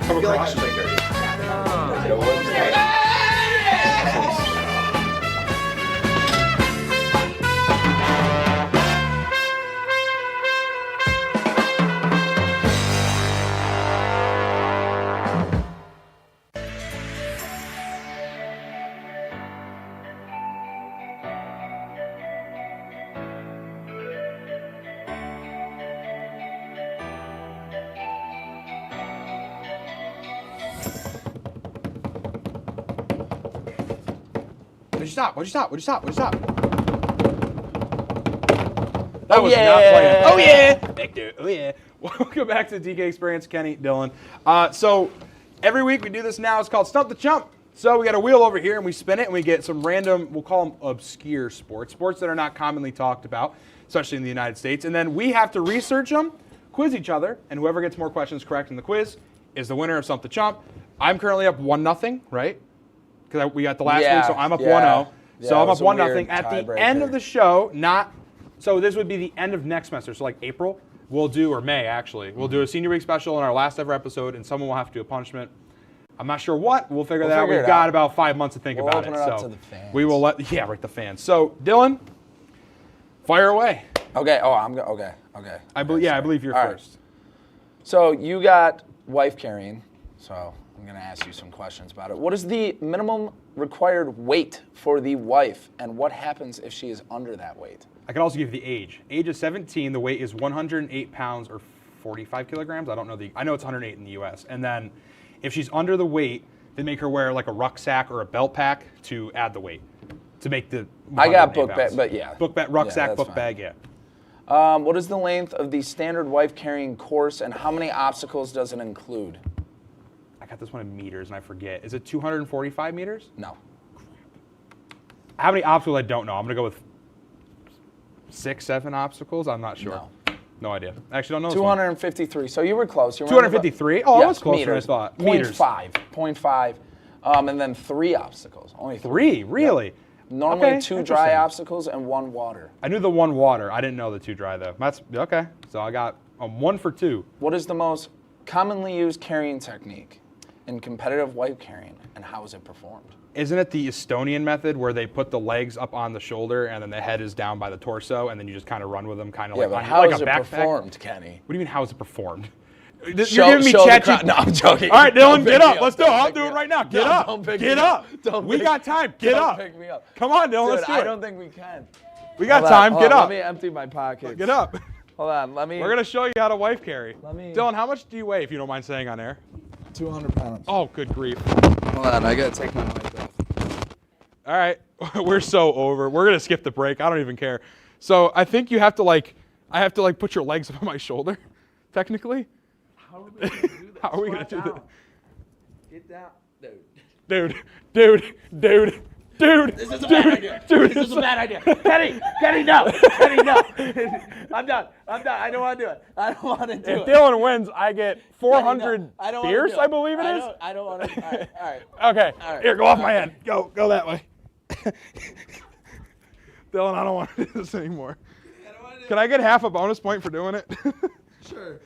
Come across finger. Would you stop? Would you stop? Would you stop? Would you stop? That was not playing. Oh yeah! Big dude. Oh yeah. Welcome back to the DK Experience, Kenny, Dylan. So every week we do this now. It's called Stump the Chump. So we got a wheel over here and we spin it and we get some random, we'll call them obscure sports that are not commonly talked about, especially in the United States. And then we have to research them, quiz each other, and whoever gets more questions correct in the quiz is the winner of Stump the Chump. I'm currently up 1-0, right? Because we got the last week, so I'm up 1-0. So I'm up 1-0. At the end of the show, so this would be the end of next semester, so like April, we'll do, or May actually, we'll do a senior week special in our last ever episode, and someone will have to do a punishment. I'm not sure what. We'll figure that out. We've got about 5 months to think about it. Up So to the fans. we will let, the fans. So Dylan, fire away. Okay. Oh, I'm go. Okay. Okay. I believe you're All first. Right. So you got wife carrying. So I'm going to ask you some questions about it. What is the minimum required weight for the wife, and what happens if she is under that weight? I can also give you the age. Age is 17. The weight is 108 pounds or 45 kilograms. I don't know I know it's 108 in the U.S. And then if she's under the weight, they make her wear like a rucksack or a belt pack to add the weight, to make the. I got book bag, but yeah. Book bag, rucksack, that's book fine. bag, yeah. What is the length of the standard wife carrying course, and how many obstacles does it include? I got this one in meters and I forget. Is it 245 meters? No. How many obstacles? I don't know. I'm gonna go with 6, 7 obstacles. I'm not sure. No idea. I actually don't know. 253. So you were close. 253? Oh, I was closer than I thought. Meters. 0.5. And then 3 obstacles. Only 3? Really? Yep. Normally Okay, 2 dry obstacles and 1 water. I knew the 1 water. I didn't know the 2 dry though. That's okay. So I got 1 for 2. What is the most commonly used carrying technique in competitive wife carrying, and how is it performed? Isn't it the Estonian method where they put the legs up on the shoulder and then the head is down by the torso and then you just kind of run with them, kind of like how like is a it backpack? Performed, Kenny? What do you mean? How is it performed? You're Show giving me the chat. crowd. No, I'm joking. All right, Dylan, Don't get pick me up. Let's do it. I'll do it right now. Get up. Don't pick Get me up. Don't We pick- got time. Get don't up. pick me up. Come on, Dylan. Dude, Let's do I it. don't think we can. We got Hold on, time. hold Get on, up. Let me empty my pockets. Get up. Hold on. Let me. We're gonna show you how to wife carry. Let me. Dylan, how much do you weigh, if you don't mind saying on air? 200 pounds. Oh, good grief. Hold on. I gotta take my mic off. All right, we're so over. We're gonna skip the break. I don't even care. So I think you have to I have to put your legs up on my shoulder, technically. How are we gonna do that? How are we gonna do that? Get down, Dude. This is a bad idea. Dude, This is a bad idea. Kenny, no. Kenny, no. I'm done. I don't want to do it. I don't want to do If it. Dylan wins, I get 400 Kenny, no. I don't wanna beers, do it. I believe it is. I don't want to. All right. Okay, All right. here, go off my head. Go that way. Dylan, I don't want to do this anymore. Can I get half a bonus point for doing it? Sure.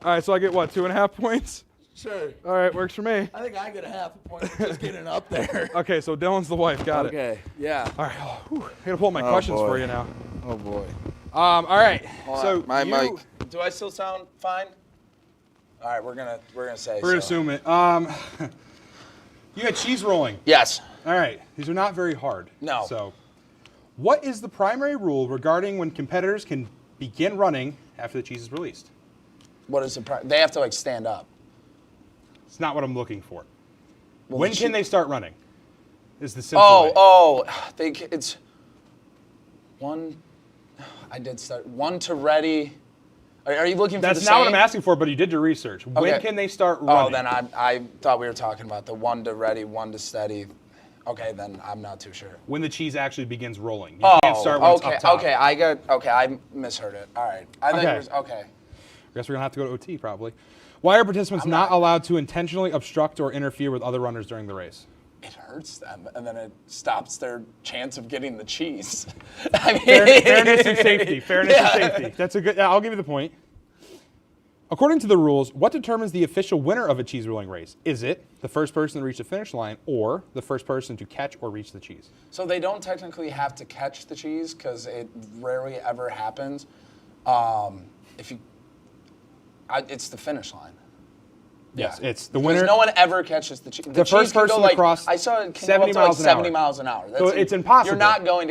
All right, so I get what, 2.5 points? Sure. All right, works for me. I think I get a half a point for just getting up there. Okay, so Dylan's the wife. Got it. Okay. Yeah. All right. I gotta pull up my questions for you now. Oh boy. All right. Hold so on. My you, mic. Do I still sound fine? All right, we're gonna say. We're gonna assume it. You had cheese rolling. Yes. All right. These are not very hard. No. So, what is the primary rule regarding when competitors can begin running after the cheese is released? What is the they have to stand up. It's not what I'm looking for. Well, when can they start running? Is the simple way. I think it's one. I did start one to ready. Are you looking for That's the not same? what I'm asking for, but you did your research. Okay. When can they start running? Oh, then I thought we were talking about the one to ready, one to steady. Okay, then I'm not too sure. When the cheese actually begins rolling. You can't start when it's up top. I misheard it. All right. I guess we're going to have to go to OT probably. Why are participants not allowed to intentionally obstruct or interfere with other runners during the race? It hurts them, and then it stops their chance of getting the cheese. Fairness and safety. Fairness and safety. That's a good. I'll give you the point. According to the rules, what determines the official winner of a cheese rolling race? Is it the first person to reach the finish line, or the first person to catch or reach the cheese? So they don't technically have to catch the cheese because it rarely ever happens. It's the finish line. Yes, it's the winner. Because no one ever catches the cheese. The first person to cross I saw it can 70 go up miles to an 70 hour. miles an hour. So it's impossible.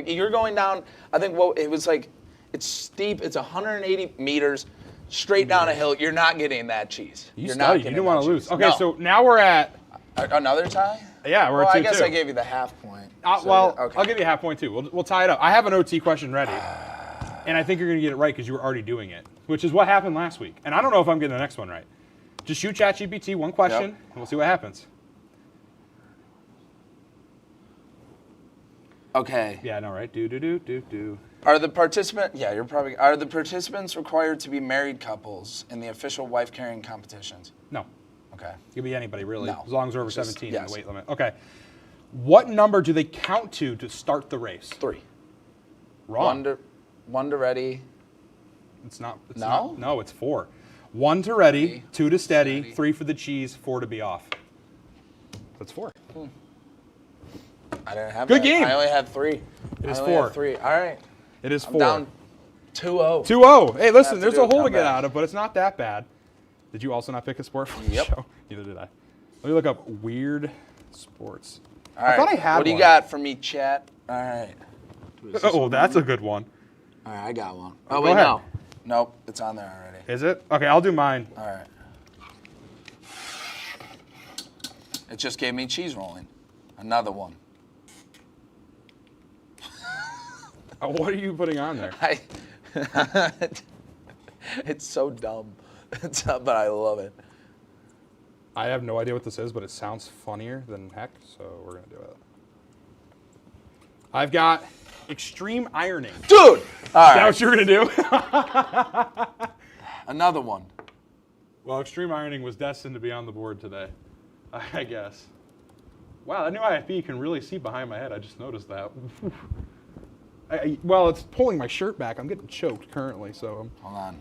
You're going down, I think it was like, it's steep, it's 180 meters, straight down a hill. You're not getting that cheese. You didn't want to lose. Okay, so now we're at... Another tie? Yeah, we're at 2-2. I guess I gave you the half point. I'll give you a half point too. We'll tie it up. I have an OT question ready, and I think you're going to get it right because you were already doing it, which is what happened last week. And I don't know if I'm getting the next one right. Just shoot ChatGPT one question, and we'll see what happens. Okay. Yeah, I know, right? Do. Are the participants required to be married couples in the official wife-carrying competitions? No. Okay. It could be anybody, really, No. as long as they're over 17 in yes. the weight limit. Okay. What number do they count to start the race? 3. Wrong. One to ready. It's not. No? It's 4. 1 to ready, 2 to steady, 3 for the cheese, 4 to be off. That's 4. I didn't have Good that. game. I only had 3. It is I only 4. had 3. All right. It is 4. I'm down 2-0. 2-0. Hey, listen, Have to there's do a a hole to get comeback. out of, but it's not that bad. Did you also not pick a sport for the Yep. show? Neither did I. Let me look up weird sports. All right. I thought I had What do you one. got for me, chat? All right. Oh, that's a good one. All right, I got one. Go Oh, wait, ahead. no. Nope, it's on there already. Is it? Okay, I'll do mine. All right. It just gave me cheese rolling. Another one. What are you putting on there? It's so dumb, but I love it. I have no idea what this is, but it sounds funnier than heck, so we're going to do it. I've got extreme ironing. Dude! All Is right. that what you're going to do? Another one. Well, extreme ironing was destined to be on the board today, I guess. Wow, that new IFB can really see behind my head. I just noticed that. Well, it's pulling my shirt back. I'm getting choked currently, so. Hold on.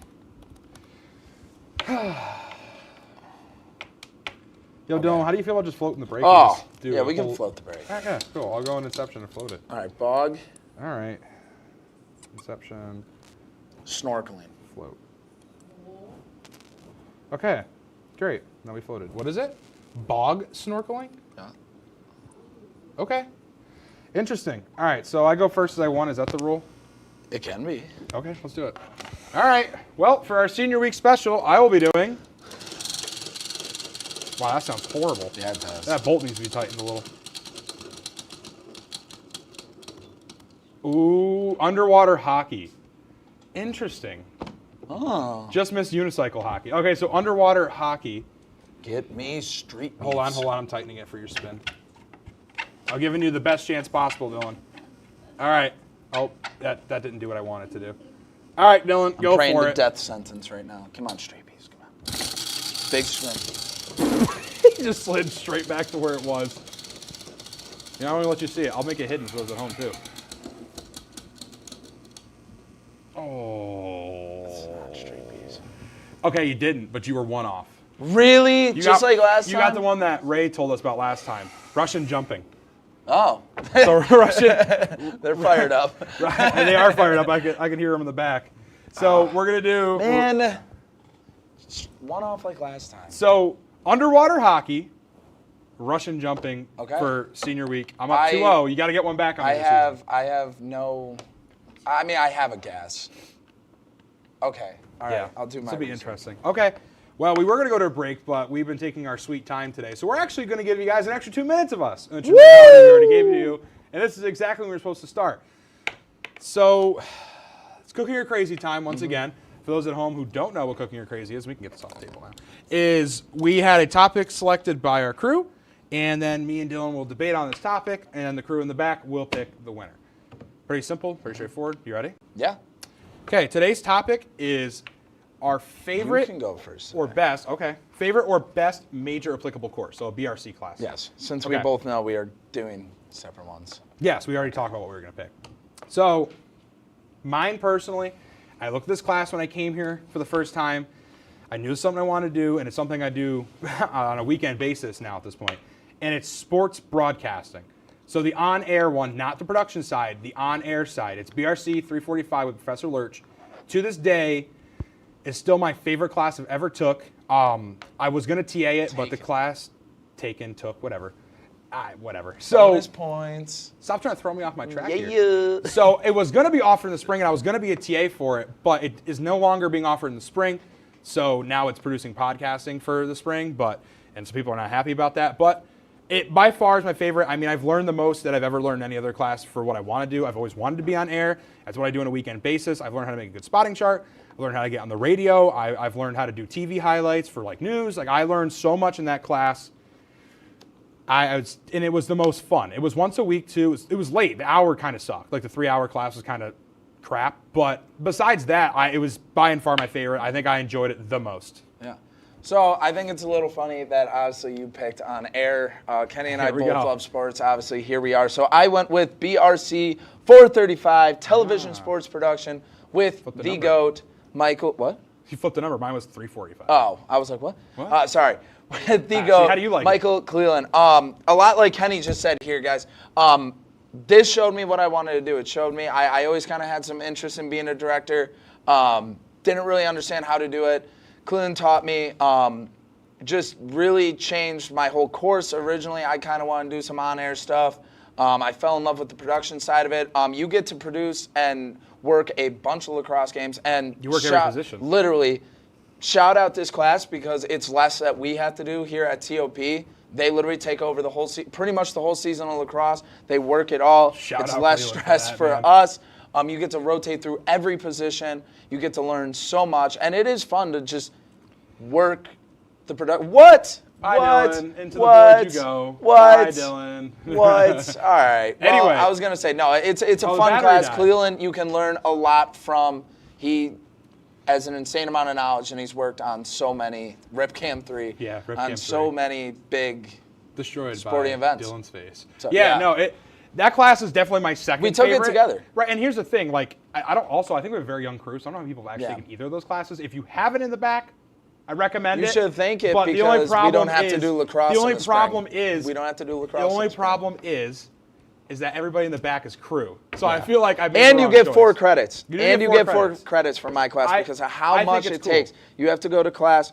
Yo, Dylan, how do you feel about just floating the break? Oh, and just do yeah, a we can whole- float the break. Yeah, cool. I'll go in Inception and float it. All right, bog. All right. Inception. Snorkeling. Float. Okay, great. Now we floated. What is it? Bog snorkeling? Yeah. Okay. Interesting. All right, so I go first as I won. Is that the rule? It can be. Okay, let's do it. All right. Well, for our senior week special, I will be doing. Wow, that sounds horrible. Yeah, it does. That bolt needs to be tightened a little. Ooh, underwater hockey. Interesting. Oh. Just missed unicycle hockey. Okay, so underwater hockey. Get me street Hold on. I'm tightening it for your spin. I'm giving you the best chance possible, Dylan. All right. Oh, that didn't do what I wanted to do. All right, Dylan, go I'm praying for to it. death sentence right now. Come on, straight piece. Come on. Big swing. He just slid straight back to where it was. You know, I'm gonna let you see it. I'll make it hidden for those at home too. Oh. Okay, you didn't, but you were one off. Really? Just like last time? You got the one that Ray told us about last time. Russian jumping. Oh. So Russian. They're fired up. And they are fired up. I can hear them in the back. So we're gonna do. Man. One off like last time. So underwater hockey, Russian jumping for senior week. I'm up 2-0. You got to get one back on me this season. I have no. I have a guess. Okay. All right. I'll do my. This will be research. interesting. Okay. Well, we were going to go to a break, but we've been taking our sweet time today. So we're actually going to give you guys an extra 2 minutes of us. Which we already gave you. And this is exactly when we were supposed to start. So it's Cooking or Crazy time once again. For those at home who don't know what Cooking or Crazy is, we can get this off the table now, is we had a topic selected by our crew, and then me and Dylan will debate on this topic, and the crew in the back will pick the winner. Pretty simple, pretty straightforward. You ready? Yeah. Okay, today's topic is our favorite You can go first. or best, favorite or best major applicable course, so a BRC class. Yes, since we both know we are doing separate ones. Yes, we already talked about what we were going to pick. So, mine personally, I looked at this class when I came here for the first time. I knew something I wanted to do, and it's something I do on a weekend basis now at this point. And it's sports broadcasting. So the on-air one, not the production side, the on-air side. It's BRC 345 with Professor Lurch. To this day, it's still my favorite class I've ever took. I was going to TA it, but the class took, whatever. Whatever. So bonus points. Stop trying to throw me off my track here. So it was going to be offered in the spring, and I was going to be a TA for it, but it is no longer being offered in the spring. So now it's producing podcasting for the spring, and some people are not happy about that. But it by far is my favorite. I mean, I've learned the most that I've ever learned in any other class for what I want to do. I've always wanted to be on air. That's what I do on a weekend basis. I've learned how to make a good spotting chart. I've learned how to get on the radio. I've learned how to do TV highlights for like news. Like I learned so much in that class. And it was the most fun. It was once a week too. It was late. The hour kind of sucked. Like the 3-hour class was kind of crap. But besides that, it was by and far my favorite. I think I enjoyed it the most. Yeah. So I think it's a little funny that obviously you picked on air. Kenny and I both love sports. Obviously, here we are. So I went with BRC 435 television sports production with the GOAT, Michael. What? You flipped the number. Mine was 345. Oh, I was like, what? Sorry. With the GOAT, how do you like Michael Cleland. A lot like Kenny just said here, guys. This showed me what I wanted to do. It showed me I always kind of had some interest in being a director. Didn't really understand how to do it. Cleland taught me, just really changed my whole course. Originally, I kind of wanted to do some on-air stuff. I fell in love with the production side of it. You get to produce and work a bunch of lacrosse games. And you work every position. Literally, shout out this class because it's less that we have to do here at TOP. They literally take over the whole pretty much the whole season of lacrosse. They work it all. It's less stress for us. You get to rotate through every position. You get to learn so much. And it is fun to just work the production. What? Bye, Dylan. Into the board you go. What? Bye, Dylan. What? All right. Well, Anyway. I was going to say, no, it's a fun class. Cleland, you can learn a lot from. He has an insane amount of knowledge, and he's worked on so many, RipCam 3, on so many big sporting events. Dylan's face. So, that class is definitely my second We took favorite. it together. Right, and here's the thing, like, I think we have a very young crew, so I don't know if people have actually taken either of those classes. If you have it in the back, I recommend it. You should thank it but because we don't have to do lacrosse The only in the problem spring. is we don't have to do lacrosse. The only in the spring. problem is that everybody in the back is crew. So I feel like I made And the you wrong get choice. 4 credits. You and you get 4 credits from my class because of how much it takes. You have to go to class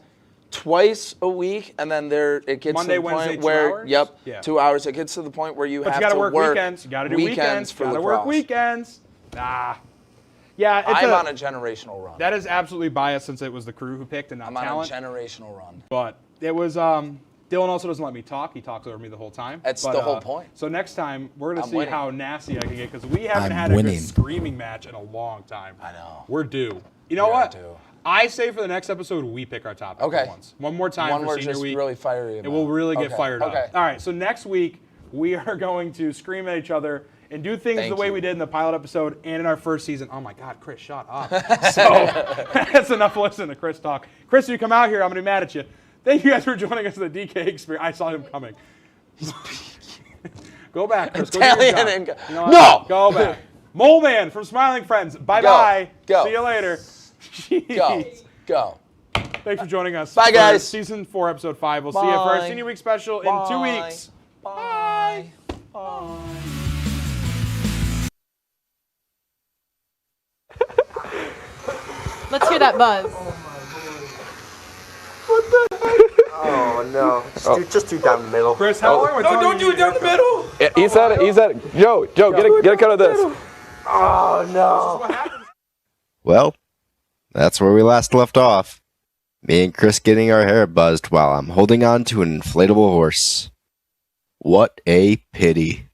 twice a week, and then it gets Monday, to the Wednesday, point 2 where hours? 2 hours. It gets to the point where you But have you gotta to work weekends. You got to do weekends. for Gotta lacrosse. work weekends. Yeah, I'm on a generational run. That is absolutely biased since it was the crew who picked and not I'm talent. on a generational run. But it was Dylan also doesn't let me talk. He talks over me the whole time. That's the whole point. So next time we're gonna I'm see winning. how nasty I can get because we haven't had a good screaming match in a long time. I know. We're due. You know what? I say for the next episode we pick our topic for once. One more time for senior week. Really fiery about. It will really get fired up. All right. So next week we are going to scream at each other and do things the way we did in the pilot episode and in our first season. Oh my God, Chris, shut up. So that's enough listening to Chris talk. Chris, if you come out here, I'm gonna be mad at you. Thank you guys for joining us for the DK experience. I saw him coming. Go back, Chris. Go do your job. You know what? Go back. Mole Man from Smiling Friends. Bye-bye. Go. See you later. Go. Thanks for joining us. Bye, guys. Season 4, episode 5. We'll see you for our senior week special in 2 weeks. Bye. Let's hear that buzz. What the heck? Oh no! Just do down the middle. Chris, how long? No, don't do it down the middle. Yeah, he said it. Joe, get a cut of this. Oh no! Well, that's where we last left off. Me and Chris getting our hair buzzed while I'm holding on to an inflatable horse. What a pity.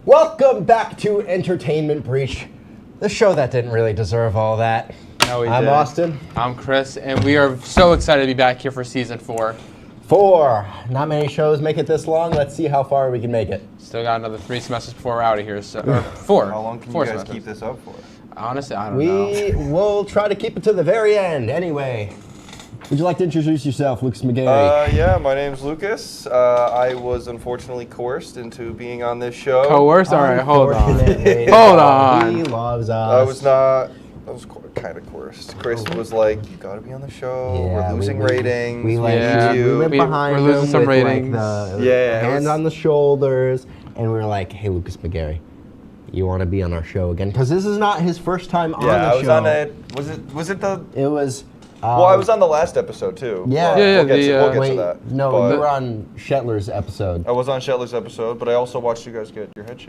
Welcome back to Entertainment Breach, the show that didn't really deserve all that. No, I'm Austin. I'm Chris, and we are so excited to be back here for season 4. 4. Not many shows make it this long. Let's see how far we can make it. Still got another 3 semesters before we're out of here. So, or 4. How long can 4 you guys semesters. keep this up for? Honestly, I don't know. We will try to keep it to the very end. Anyway, would you like to introduce yourself, Lucas McGarry? Yeah, my name's Lucas. I was unfortunately coerced into being on this show. Coerced? All right, hold on. Hold on. He loves us. I was kind of coerced. Chris was like, "You got to be on the show. We're losing ratings. We need went behind we're losing him some with ratings. Like the hand on the shoulders, and we were like, "Hey, Lucas McGarry, you want to be on our show again?" Because this is not his first time on the show. Yeah, I was on it. Was it the? It was. Well, I was on the last episode too. Yeah, we'll get to that. No, but you were on Shetler's episode. I was on Shetler's episode, but I also watched you guys get your head shaved.